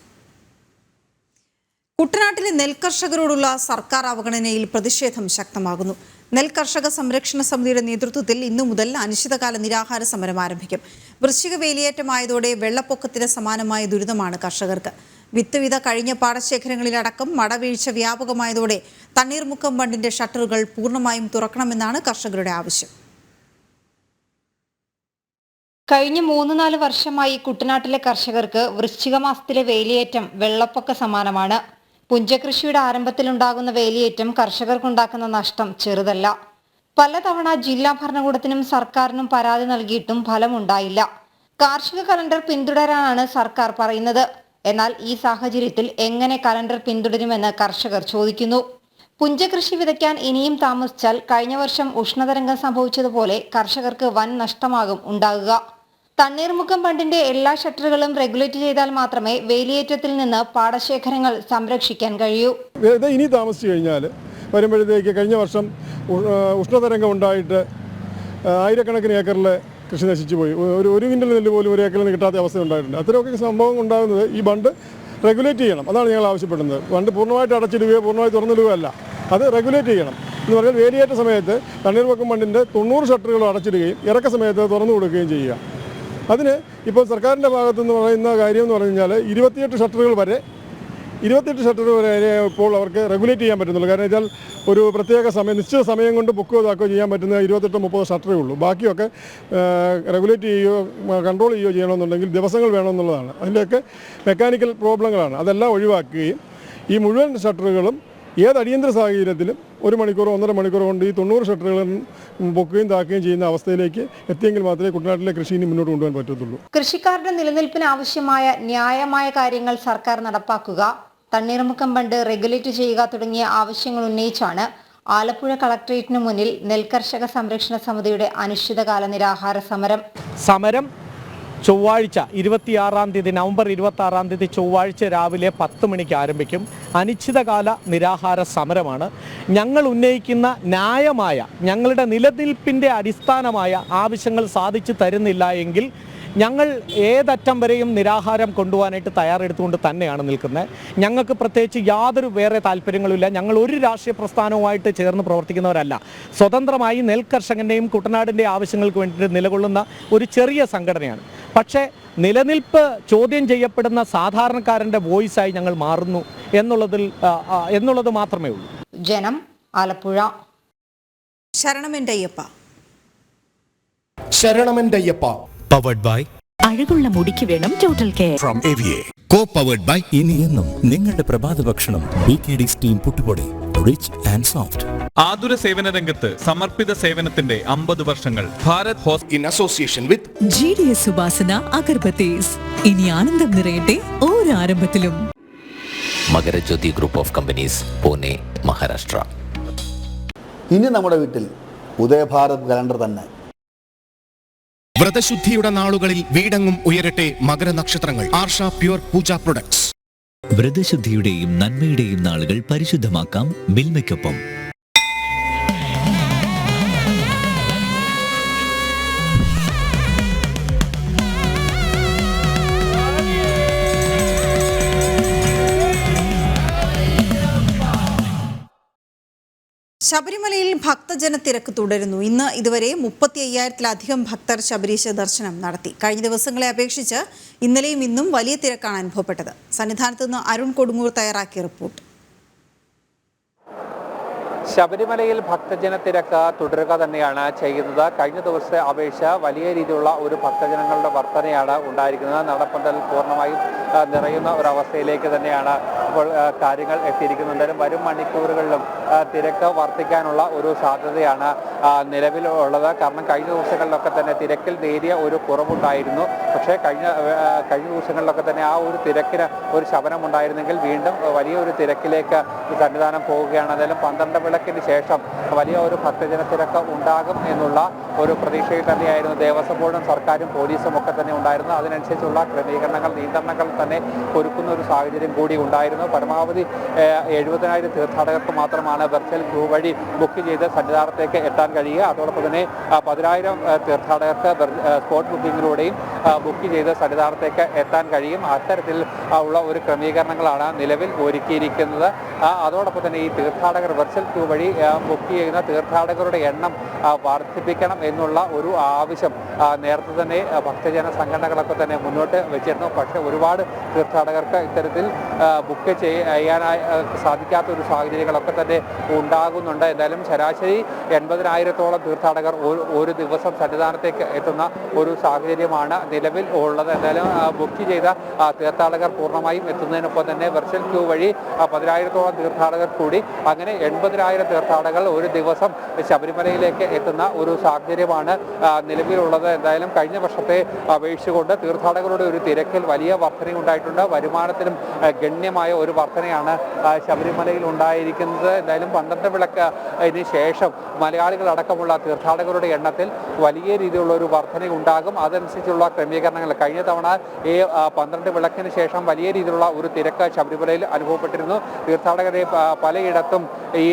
കുട്ടനാട്ടിലെ നെൽകർഷകരോടുള്ള സർക്കാർ അവഗണനയിൽ പ്രതിഷേധം ശക്തമാകുന്നു. നെൽകർഷക സംരക്ഷണ സമിതിയുടെ നേതൃത്വത്തിൽ ഇന്നു മുതൽ അനിശ്ചിതകാല നിരാഹാര സമരം ആരംഭിക്കും. വൃശ്ചിക വേലിയേറ്റമായതോടെ വെള്ളപ്പൊക്കത്തിന് സമാനമായ ദുരിതമാണ് കർഷകർക്ക്. വിത്ത് വിത കഴിഞ്ഞ പാടശേഖരങ്ങളിലടക്കം മടവീഴ്ച വ്യാപകമായതോടെ തണ്ണീർമുക്കം ബണ്ടിന്റെ ഷട്ടറുകൾ പൂർണ്ണമായും തുറക്കണമെന്നാണ് കർഷകരുടെ ആവശ്യം. കഴിഞ്ഞ 3-4 വർഷമായി കുട്ടനാട്ടിലെ കർഷകർക്ക് വൃശ്ചിക മാസത്തിലെ വേലിയേറ്റം വെള്ളപ്പൊക്ക സമാനമാണ്. പുഞ്ചകൃഷിയുടെ ആരംഭത്തിലുണ്ടാകുന്ന വേലിയേറ്റം കർഷകർക്കുണ്ടാക്കുന്ന നഷ്ടം ചെറുതല്ല. പലതവണ ജില്ലാ ഭരണകൂടത്തിനും സർക്കാരിനും പരാതി നൽകിയിട്ടും ഫലമുണ്ടായില്ല. കാർഷിക കലണ്ടർ പിന്തുടരാനാണ് സർക്കാർ പറയുന്നത്. എന്നാൽ ഈ സാഹചര്യത്തിൽ എങ്ങനെ കലണ്ടർ പിന്തുടരുമെന്ന് കർഷകർ ചോദിക്കുന്നു. പുഞ്ചകൃഷി വിതയ്ക്കാൻ ഇനിയും താമസിച്ചാൽ കഴിഞ്ഞ വർഷം ഉഷ്ണതരംഗം സംഭവിച്ചതുപോലെ കർഷകർക്ക് വൻ നഷ്ടമാകും ഉണ്ടാകുക. തണ്ണീർമുക്കം ബണ്ടിന്റെ എല്ലാ ഷട്ടറുകളും റെഗുലേറ്റ് ചെയ്താൽ മാത്രമേ വേലിയേറ്റത്തിൽ നിന്ന് പാടശേഖരങ്ങൾ സംരക്ഷിക്കാൻ കഴിയൂ. ഇനി താമസിച്ചു കഴിഞ്ഞാൽ വരുമ്പോഴത്തേക്ക് കഴിഞ്ഞ വർഷം ഉഷ്ണതരംഗം ഉണ്ടായിട്ട് ആയിരക്കണക്കിന് ഏക്കറിൽ കൃഷി നശിച്ചു പോയി. ഒരു ക്വിൻ്റൽ നെല്ല് പോലും ഒരു ഏക്കറിൽ കിട്ടാത്ത അവസ്ഥ ഉണ്ടായിട്ടുണ്ട്. അത്തരമൊക്കെ സംഭവം ഉണ്ടാകുന്നത് ഈ ബണ്ട് റെഗുലേറ്റ് ചെയ്യണം. അതാണ് ഞങ്ങൾ ആവശ്യപ്പെടുന്നത്. ബണ്ട് പൂർണ്ണമായിട്ട് അടച്ചിടുകയോ പൂർണ്ണമായി തുറന്നിടുകയോ അല്ല, അത് റെഗുലേറ്റ് ചെയ്യണം. എന്ന് പറഞ്ഞാൽ വേലിയേറ്റ സമയത്ത് തണ്ണീർമുക്കം ബണ്ടിൻ്റെ 90 ഷട്ടറുകൾ അടച്ചിടുകയും ഇറക്ക സമയത്ത് തുറന്നു കൊടുക്കുകയും ചെയ്യുക. അതിന് ഇപ്പോൾ സർക്കാരിൻ്റെ ഭാഗത്തുനിന്ന് പറയുന്ന കാര്യം എന്ന് പറഞ്ഞു കഴിഞ്ഞാൽ 28 ഷട്ടറുകൾ വരെ ഇപ്പോൾ അവർക്ക് റെഗുലേറ്റ് ചെയ്യാൻ പറ്റുന്നുള്ളൂ. കാരണം വെച്ചാൽ ഒരു പ്രത്യേക സമയം, നിശ്ചിത സമയം കൊണ്ട് ബുക്കോ ഇതാക്കുകയോ ചെയ്യാൻ പറ്റുന്ന 28-30 ഷട്ടറേ ഉള്ളൂ. ബാക്കിയൊക്കെ റെഗുലേറ്റ് ചെയ്യുകയോ കൺട്രോൾ ചെയ്യുകയോ ചെയ്യണമെന്നുണ്ടെങ്കിൽ ദിവസങ്ങൾ വേണമെന്നുള്ളതാണ്. അതിൻ്റെയൊക്കെ മെക്കാനിക്കൽ പ്രോബ്ലങ്ങളാണ്. അതെല്ലാം ഒഴിവാക്കുകയും ഈ മുഴുവൻ ഷട്ടറുകളും ഏത് അടിയന്തര സാഹചര്യത്തിലും 1 മണിക്കൂറോ 1.5 മണിക്കൂറോ കൊണ്ട് ഈ 90 ഷട്ടറുകളും പൊക്കുകയും താക്കുകയും ചെയ്യുന്ന അവസ്ഥയിലേക്ക് എത്തിയെങ്കിൽ മാത്രമേ കുട്ടനാട്ടിലെ കൃഷി ഇനി മുന്നോട്ട് കൊണ്ടുപോകാൻ പറ്റത്തുള്ളൂ. കൃഷിക്കാരുടെ നിലനിൽപ്പിന് ആവശ്യമായ ന്യായമായ കാര്യങ്ങൾ സർക്കാർ നടപ്പാക്കുക, തണ്ണീർമുക്കം ബണ്ട് റെഗുലേറ്റ് ചെയ്യുക തുടങ്ങിയ ആവശ്യങ്ങൾ ഉന്നയിച്ചാണ് ആലപ്പുഴ കളക്ടറേറ്റിന് മുന്നിൽ നെൽകർഷക സംരക്ഷണ സമിതിയുടെ അനിശ്ചിതകാല നിരാഹാര സമരം ചൊവ്വാഴ്ച 26-ാം തീയതി നവംബർ 26-ാം തീയതി ചൊവ്വാഴ്ച രാവിലെ 10 മണിക്ക് ആരംഭിക്കും. അനിശ്ചിതകാല നിരാഹാര സമരമാണ്. ഞങ്ങൾ ഉന്നയിക്കുന്ന ന്യായമായ, ഞങ്ങളുടെ നിലനിൽപ്പിൻ്റെ അടിസ്ഥാനമായ ആവശ്യങ്ങൾ സാധിച്ചു തരുന്നില്ല എങ്കിൽ ഞങ്ങൾ ഏതറ്റം വരെയും നിരാഹാരം കൊണ്ടുപോകാനായിട്ട് തയ്യാറെടുത്തുകൊണ്ട് തന്നെയാണ് നിൽക്കുന്നത്. ഞങ്ങൾക്ക് പ്രത്യേകിച്ച് യാതൊരു വേറെ താല്പര്യങ്ങളുമില്ല. ഞങ്ങൾ ഒരു രാഷ്ട്രീയ പ്രസ്ഥാനവുമായിട്ട് ചേർന്ന് പ്രവർത്തിക്കുന്നവരല്ല. സ്വതന്ത്രമായി നെൽകർഷകൻ്റെയും കുട്ടനാടിൻ്റെയും ആവശ്യങ്ങൾക്ക് വേണ്ടിയിട്ട് നിലകൊള്ളുന്ന ഒരു ചെറിയ സംഘടനയാണ്. പക്ഷേ നിലനിൽപ്പ് ചോദ്യം ചെയ്യപ്പെടുന്ന സാധാരണക്കാരൻ്റെ വോയിസായി ഞങ്ങൾ മാറുന്നു എന്നുള്ളത് മാത്രമേ ഉള്ളൂ. ജനം, ആലപ്പുഴ. ശരണമെൻ്റെയ്യപ്പ പവർഡ് ബൈ അഴകുള്ള മുടിക്ക് വേണം total care from AVA. Co powered by ഇനിയെന്നും നിങ്ങളുടെ പ്രഭാത ഭക്ഷണം BKD സ്റ്റീം പുട്ടുപൊടി, റിച്ച് ആൻഡ് സോഫ്റ്റ്. ആതുര സേവന രംഗത്ത് സമർപ്പിത സേവനത്തിന്റെ 50 വർഷങ്ങൾ. Bharat hospital in association with GDS Subasana agarbattis. ഇനി ആനന്ദം നിറയട്ടെ ഓരോ ആരംഭത്തിലും. Makarajyothi group of companies, Pune, Maharashtra. ഇനി നമ്മുടെ വീട്ടിൽ ഉദയഭാരത് കലണ്ടർ തന്നെ. വ്രതശുദ്ധിയുടെ നാളുകളിൽ വീടെങ്ങും ഉയരട്ടെ മകരനക്ഷത്രങ്ങൾ. ആർഷ പ്യൂർ പൂജ പ്രൊഡക്ട്സ്. വ്രതശുദ്ധിയുടെയും നന്മയുടെയും നാളുകൾ പരിശുദ്ധമാക്കാം മിൽമയ്ക്കൊപ്പം. ശബരിമലയിൽ ഭക്തജന തിരക്ക് തുടരുന്നു. ഇന്ന് ഇതുവരെ 35,000-ത്തിലധികം ഭക്തർ ശബരീശ ദർശനം നടത്തി. കഴിഞ്ഞ ദിവസങ്ങളെ അപേക്ഷിച്ച് ഇന്നലെയും ഇന്നും വലിയ തിരക്കാണ് അനുഭവപ്പെട്ടത്. സന്നിധാനത്ത് നിന്ന് അരുൺ കൊടുങ്ങൂർ തയ്യാറാക്കിയ റിപ്പോർട്ട്. ശബരിമലയിൽ ഭക്തജന തിരക്ക് തുടരുക തന്നെയാണ് ചെയ്യുന്നത്. കഴിഞ്ഞ ദിവസത്തെ അപേക്ഷ വലിയ രീതിയിലുള്ള ഒരു ഭക്തജനങ്ങളുടെ വർധനയാണ് ഉണ്ടായിരിക്കുന്നത്. നടപ്പന്തൽ പൂർണ്ണമായും നിറയുന്ന ഒരവസ്ഥയിലേക്ക് തന്നെയാണ് ഇപ്പോൾ കാര്യങ്ങൾ എത്തിയിരിക്കുന്നത്. വരും മണിക്കൂറുകളിലും തിരക്ക് വർദ്ധിക്കാനുള്ള ഒരു സാധ്യതയാണ് നിലവിലുള്ളത്. കാരണം കഴിഞ്ഞ ദിവസങ്ങളിലൊക്കെ തന്നെ തിരക്കിൽ നേരിയ ഒരു കുറവുണ്ടായിരുന്നു. പക്ഷേ കഴിഞ്ഞ ദിവസങ്ങളിലൊക്കെ തന്നെ ആ ഒരു തിരക്കിന് ഒരു ശമനം ഉണ്ടായിരുന്നെങ്കിൽ വീണ്ടും വലിയൊരു തിരക്കിലേക്ക് സന്നിധാനം പോവുകയാണ്. എന്തായാലും 12 വിളക്കിന് ശേഷം വലിയ ഒരു ഭക്തജന തിരക്ക് ഉണ്ടാകും എന്നുള്ള ഒരു പ്രതീക്ഷയിൽ തന്നെയായിരുന്നു ദേവസ്വം ബോർഡും സർക്കാരും പോലീസും ഒക്കെ തന്നെ ഉണ്ടായിരുന്നു. അതിനനുസരിച്ചുള്ള ക്രമീകരണങ്ങൾ, നിയന്ത്രണങ്ങൾ തന്നെ ഒരുക്കുന്ന ഒരു സാഹചര്യം കൂടി ഉണ്ടായിരുന്നു. പരമാവധി 70,000 തീർത്ഥാടകർക്ക് മാത്രമാണ് വെർച്വൽ ക്യൂ വഴി ബുക്ക് ചെയ്ത് സന്നിധാനത്തേക്ക് എത്താൻ കഴിയുക. അതോടൊപ്പം തന്നെ 10,000 തീർത്ഥാടകർക്ക് സ്പോട്ട് ബുക്കിങ്ങിലൂടെയും ബുക്ക് ചെയ്ത് സന്നിധാനത്തേക്ക് എത്താൻ കഴിയും. അത്തരത്തിൽ ഉള്ള ഒരു ക്രമീകരണങ്ങളാണ് നിലവിൽ ഒരുക്കിയിരിക്കുന്നത്. അതോടൊപ്പം തന്നെ ഈ തീർത്ഥാടകർ വെർച്വൽ ക്യൂ വഴി ബുക്ക് ചെയ്യുന്ന തീർത്ഥാടകരുടെ എണ്ണം വർദ്ധിപ്പിക്കണം എന്നുള്ള ഒരു ആവശ്യം നേരത്തെ തന്നെ ഭക്തജന സംഘടനകളൊക്കെ തന്നെ മുന്നോട്ട് വെച്ചിരുന്നു. പക്ഷേ ഒരുപാട് തീർത്ഥാടകർക്ക് ഇത്തരത്തിൽ ബുക്ക് ചെയ്യാനായി സാധിക്കാത്ത ഒരു സാഹചര്യങ്ങളൊക്കെ തന്നെ ഉണ്ടാകുന്നുണ്ട്. എന്തായാലും ശരാശരി 80,000-ഓളം തീർത്ഥാടകർ ഒരു ദിവസം സന്നിധാനത്തേക്ക് എത്തുന്ന ഒരു സാഹചര്യമാണ് നിലവിൽ ഉള്ളത്. എന്തായാലും ബുക്ക് ചെയ്ത തീർത്ഥാടകർ പൂർണ്ണമായും എത്തുന്നതിനൊപ്പം തന്നെ വെർച്വൽ ക്യൂ വഴി 10,000-ഓളം തീർത്ഥാടകർ കൂടി അങ്ങനെ 80,000 തീർത്ഥാടകർ ഒരു ദിവസം ശബരിമലയിലേക്ക് എത്തുന്ന ഒരു സാഹചര്യമാണ് നിലവിലുള്ളത്. എന്തായാലും കഴിഞ്ഞ വർഷത്തെ അപേക്ഷിച്ചുകൊണ്ട് തീർത്ഥാടകരുടെ ഒരു തിരക്കിൽ വലിയ വർധനയുണ്ടായിട്ടുണ്ട്. വരുമാനത്തിലും ഗണ്യമായ ഒരു വർധനയാണ് ശബരിമലയിൽ ഉണ്ടായിരിക്കുന്നത്. എന്തായാലും 12 വിളക്കിന് ശേഷം മലയാളികളടക്കമുള്ള തീർത്ഥാടകരുടെ എണ്ണത്തിൽ വലിയ രീതിയിലുള്ള ഒരു വർധന ഉണ്ടാകും. അതനുസരിച്ചുള്ള ക്രമീകരണങ്ങൾ കഴിഞ്ഞ തവണ ഈ 12 വിളക്കിന് ശേഷം വലിയ രീതിയിലുള്ള ഒരു തിരക്ക് ശബരിമലയിൽ അനുഭവപ്പെട്ടിരുന്നു. തീർത്ഥാടകരെ പലയിടത്തും ഈ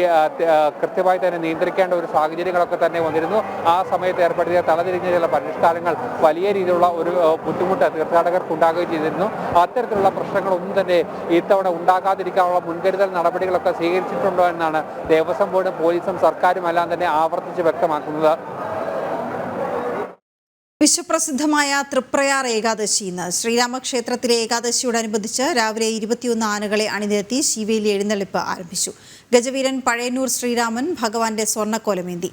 കൃത്യമായി തന്നെ നിയന്ത്രിക്കേണ്ട ഒരു സാഹചര്യങ്ങളൊക്കെ തന്നെ വന്നിരുന്നു. ആ സമയത്ത് ഏർപ്പെടുത്തിയ തലതിരിഞ്ഞ ചില പരിഷ്കാരങ്ങൾ വലിയ രീതിയിലുള്ള ഒരു ബുദ്ധിമുട്ട് തീർത്ഥാടകർക്ക് ഉണ്ടാകുകയും ചെയ്തിരുന്നു. അത്തരത്തിലുള്ള പ്രശ്നങ്ങളൊന്നും തന്നെ ഇത്തവണ ഉണ്ടാകാതിരിക്കാനുള്ള മുൻകരുതൽ നടപടികളൊക്കെ സ്വീകരിച്ചിട്ടുണ്ടോ എന്നാണ് ദേവസ്വം ബോർഡും പോലീസും സർക്കാരും എല്ലാം തന്നെ ആവർത്തിച്ച് വ്യക്തമാക്കുന്നത്. വിശ്വപ്രസിദ്ധമായ തൃപ്രയാർ ഏകാദശി ഇന്ന് ശ്രീരാമക്ഷേത്രത്തിലെ ഏകാദശിയോടനുബന്ധിച്ച് രാവിലെ 21 ആനകളെ അണിനിരത്തി ശിവേലി എഴുന്നള്ളിപ്പ് ആരംഭിച്ചു. ഗജവീരൻ പഴയന്നൂർ ശ്രീരാമൻ ഭഗവാന്റെ സ്വർണ്ണക്കോലമേന്തി.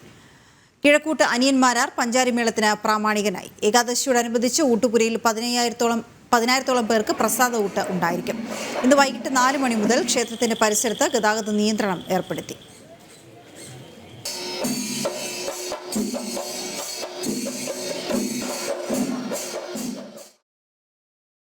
കിഴക്കൂട്ട് അനിയന്മാരാർ പഞ്ചാരിമേളത്തിന് പ്രാമാണികനായി. ഏകാദശിയോടനുബന്ധിച്ച് ഊട്ടുപുരയിൽ 10,000-ഓളം പേർക്ക് പ്രസാദ ഊട്ട് ഉണ്ടായിരിക്കും. ഇന്ന് വൈകിട്ട് 4 മണി മുതൽ ക്ഷേത്രത്തിന്റെ പരിസരത്ത് ഗതാഗത നിയന്ത്രണം ഏർപ്പെടുത്തി.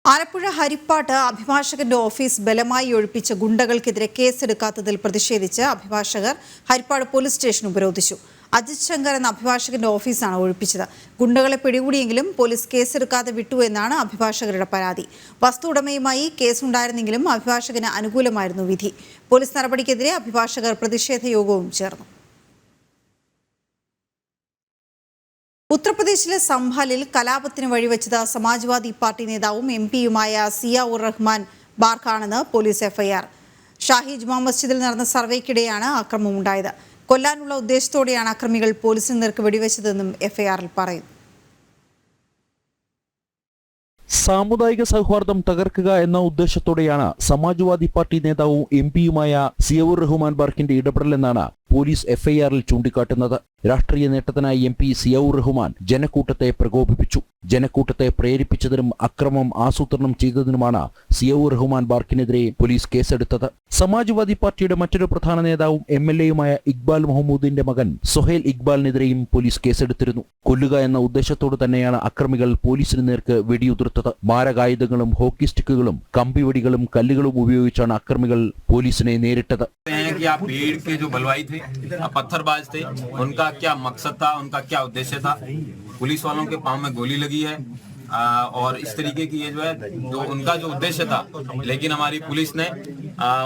ആലപ്പുഴ ഹരിപ്പാട്ട് അഭിഭാഷകന്റെ ഓഫീസ് ബലമായി ഒഴിപ്പിച്ച ഗുണ്ടകൾക്കെതിരെ കേസെടുക്കാത്തതിൽ പ്രതിഷേധിച്ച് അഭിഭാഷകർ ഹരിപ്പാട് പോലീസ് സ്റ്റേഷൻ ഉപരോധിച്ചു. അജിത് ശങ്കർ എന്ന അഭിഭാഷകന്റെ ഓഫീസാണ് ഒഴിപ്പിച്ചത്. ഗുണ്ടകളെ പിടികൂടിയെങ്കിലും പോലീസ് കേസെടുക്കാതെ വിട്ടു എന്നാണ് അഭിഭാഷകരുടെ പരാതി. വസ്തു ഉടമയുമായി കേസുണ്ടായിരുന്നെങ്കിലും അഭിഭാഷകന് അനുകൂലമായിരുന്നു വിധി. പോലീസ് നടപടിക്കെതിരെ അഭിഭാഷകർ പ്രതിഷേധ യോഗവും ചേർന്നു. ഉത്തർപ്രദേശിലെ സംഭാലിൽ കലാപത്തിന് വഴിവെച്ചത് സമാജ്വാദി പാർട്ടി നേതാവും MP-യുമായ സിയാഉർ റഹ്മാൻ ബാർഖാണെന്ന് പോലീസ് FIR. ഷാഹി ജുമാ മസ്ജിദിൽ നടന്ന സർവേക്കിടെയാണ് ആക്രമണം ഉണ്ടായത്. കൊല്ലാനുള്ള ഉദ്ദേശത്തോടെയാണ് അക്രമികൾ പോലീസിന് നേർക്ക് വെടിവെച്ചതെന്നും FIR-ൽ പറയുന്നു. സാമുദായിക സൗഹാർദ്ദം തകർക്കുക എന്ന ഉദ്ദേശത്തോടെയാണ് സമാജ്വാദി പാർട്ടി നേതാവും MP-യുമായ സിയാഉർ റഹ്മാൻ ബാർഖിന്റെ ഇടപെടലെന്നാണ് പോലീസ് FIR-ൽ ചൂണ്ടിക്കാട്ടുന്നത്. രാഷ്ട്രീയ നേട്ടത്തിനായി MP സിയാഉർ റഹ്മാൻ ജനക്കൂട്ടത്തെ പ്രകോപിപ്പിച്ചു. ജനക്കൂട്ടത്തെ പ്രേരിപ്പിച്ചതിനും അക്രമം ആസൂത്രണം ചെയ്തതിനുമാണ് സിയാഉർ റഹ്മാൻ ബാർഖിനെതിരെ പോലീസ് കേസെടുത്തത്. സമാജ്വാദി പാർട്ടിയുടെ മറ്റൊരു പ്രധാന നേതാവും MLA-യുമായ ഇക്ബാൽ മുഹമ്മൂദിന്റെ മകൻ സൊഹേൽ ഇക്ബാലിനെതിരെയും പോലീസ് കേസെടുത്തിരുന്നു. കൊല്ലുക എന്ന ഉദ്ദേശത്തോട് തന്നെയാണ് അക്രമികൾ പോലീസിന് നേർക്ക് വെടിയുതിർത്തത്. മാരകായുധങ്ങളും ഹോക്കി സ്റ്റിക്കുകളും കമ്പിവടികളും കല്ലുകളും ഉപയോഗിച്ചാണ് അക്രമികൾ പോലീസിനെ നേരിട്ടത്. पत्थरबाज थे, उनका क्या मकसद था, उनका क्या उद्देश्य था। पुलिस वालों के पांव में गोली लगी है और इस तरीके की ये जो उनका जो उद्देश्य था, लेकिन हमारी पुलिस ने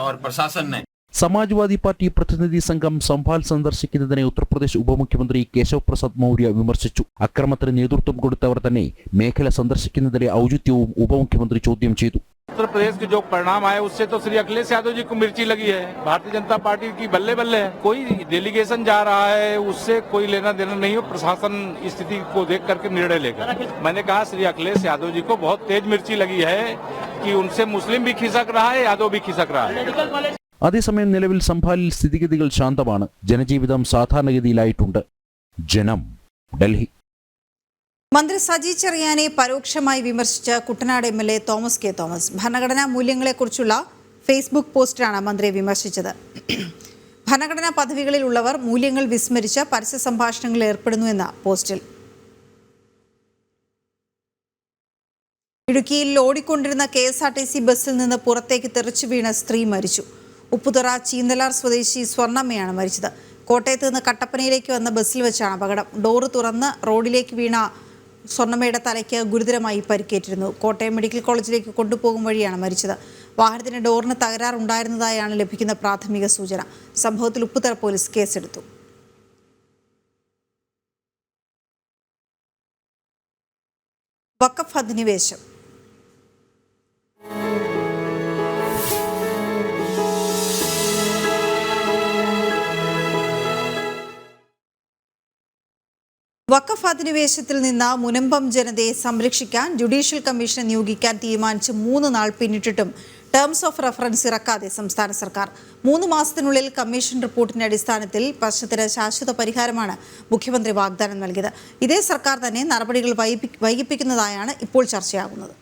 और प्रशासन ने സമാജ്വാദി പാർട്ടി പ്രതിനിധി സംഘം സംഭാൽ സന്ദർശിക്കുന്നതിനെ ഉത്തർപ്രദേശ് ഉപമുഖ്യമന്ത്രി കേശവ് പ്രസാദ് മൗര്യ വിമർശിച്ചു. അക്രമത്തിന് നേതൃത്വം കൊടുത്തവർ തന്നെ മേഖല സന്ദർശിക്കുന്നതിലെ ഔചിത്യവും ഉപമുഖ്യമന്ത്രി ചോദ്യം ചെയ്തു. उत्तर प्रदेश के जो परिणाम आए उससे तो श्री अखिलेश यादव जी को मिर्ची लगी है. भारतीय जनता पार्टी की बल्ले बल्ले है. कोई डेलीगेशन जा रहा है उससे कोई लेना देना नहीं हो. प्रशासन स्थिति को देख करके निर्णय लेगा. मैंने कहा श्री अखिलेश यादव जी को बहुत तेज मिर्ची लगी है कि उनसे मुस्लिम भी खिसक रहा है, यादव भी खिसक रहा है. അതേസമയം നിലവിൽ സംഭാലിൽ സ്ഥിതിഗതികൾ ശാന്തമാണ്. ജനജീവിതം സാധാരണഗതിയിലായിട്ടുണ്ട്. ജനം, ഡൽഹി. മന്ത്രി സജി ചെറിയാനെ പരോക്ഷമായി വിമർശിച്ച കുട്ടനാട് MLA തോമസ് കെ തോമസ്. ഭരണഘടനാ മൂല്യങ്ങളെക്കുറിച്ചുള്ള ഫേസ്ബുക്ക് പോസ്റ്റിലാണ് മന്ത്രിയെ വിമർശിച്ചത്. ഭരണഘടനാ പദവികളിലുള്ളവർ മൂല്യങ്ങൾ വിസ്മരിച്ച് പരസ്യ സംഭാഷണങ്ങളിൽ ഏർപ്പെടുന്നുവെന്ന പോസ്റ്റിൽ. ഇടുക്കിയിൽ ഓടിക്കൊണ്ടിരുന്ന KSRTC ബസ്സിൽ നിന്ന് പുറത്തേക്ക് തെറിച്ചു വീണ സ്ത്രീ മരിച്ചു. ഉപ്പുതറ ചീന്തലാർ സ്വദേശി സ്വർണ്ണമ്മയാണ് മരിച്ചത്. കോട്ടയത്ത് നിന്ന് കട്ടപ്പനയിലേക്ക് വന്ന ബസ്സിൽ വെച്ചാണ് അപകടം. ഡോറ് തുറന്ന് റോഡിലേക്ക് വീണ സ്വർണ്ണമ്മയുടെ തലയ്ക്ക് ഗുരുതരമായി പരിക്കേറ്റിരുന്നു. കോട്ടയം മെഡിക്കൽ കോളേജിലേക്ക് കൊണ്ടുപോകും വഴിയാണ് മരിച്ചത്. വാഹനത്തിന് ഡോറിന് തകരാറുണ്ടായിരുന്നതായാണ് ലഭിക്കുന്ന പ്രാഥമിക സൂചന. സംഭവത്തിൽ ഉപ്പുതറ പോലീസ് കേസെടുത്തു. വഖഫ് അധിനിവേശം. വഖഫ് അധിനിവേശത്തിൽ നിന്ന് മുനമ്പം ജനതയെ സംരക്ഷിക്കാൻ ജുഡീഷ്യൽ കമ്മീഷനെ നിയോഗിക്കാൻ തീരുമാനിച്ച് 3 നാൾ പിന്നിട്ടിട്ടും ടേംസ് ഓഫ് റെഫറൻസ് ഇറക്കാതെ സംസ്ഥാന സർക്കാർ. 3 മാസത്തിനുള്ളിൽ കമ്മീഷൻ റിപ്പോർട്ടിന്റെ അടിസ്ഥാനത്തിൽ പ്രശ്നത്തിന് ശാശ്വത പരിഹാരമാണ് മുഖ്യമന്ത്രി വാഗ്ദാനം നൽകിയത്. ഇതേ സർക്കാർ തന്നെ നടപടികൾ വൈകിപ്പിക്കുന്നതായാണ് ഇപ്പോൾ ചർച്ചയാകുന്നത്.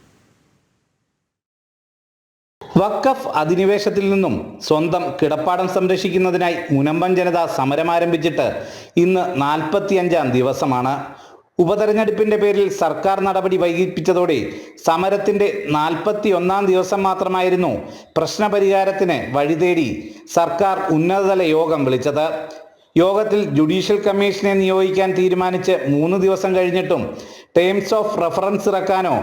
വഖഫ് അധിനിവേശത്തിൽ നിന്നും സ്വന്തം കിടപ്പാടം സംരക്ഷിക്കുന്നതിനായി മുനമ്പം ജനത സമരമാരംഭിച്ചിട്ട് ഇന്ന് 45-ാം ദിവസമാണ്. ഉപതെരഞ്ഞെടുപ്പിന്റെ പേരിൽ സർക്കാർ നടപടി വൈകിപ്പിച്ചതോടെ സമരത്തിന്റെ 41-ാം ദിവസം മാത്രമായിരുന്നു പ്രശ്നപരിഹാരത്തിന് വഴിതേടി സർക്കാർ ഉന്നതതല യോഗം വിളിച്ചത്. യോഗത്തിൽ ജുഡീഷ്യൽ കമ്മീഷനെ നിയോഗിക്കാൻ തീരുമാനിച്ച് 3 ദിവസം കഴിഞ്ഞിട്ടും ടേംസ് ഓഫ് റെഫറൻസ് ഇറക്കാനോ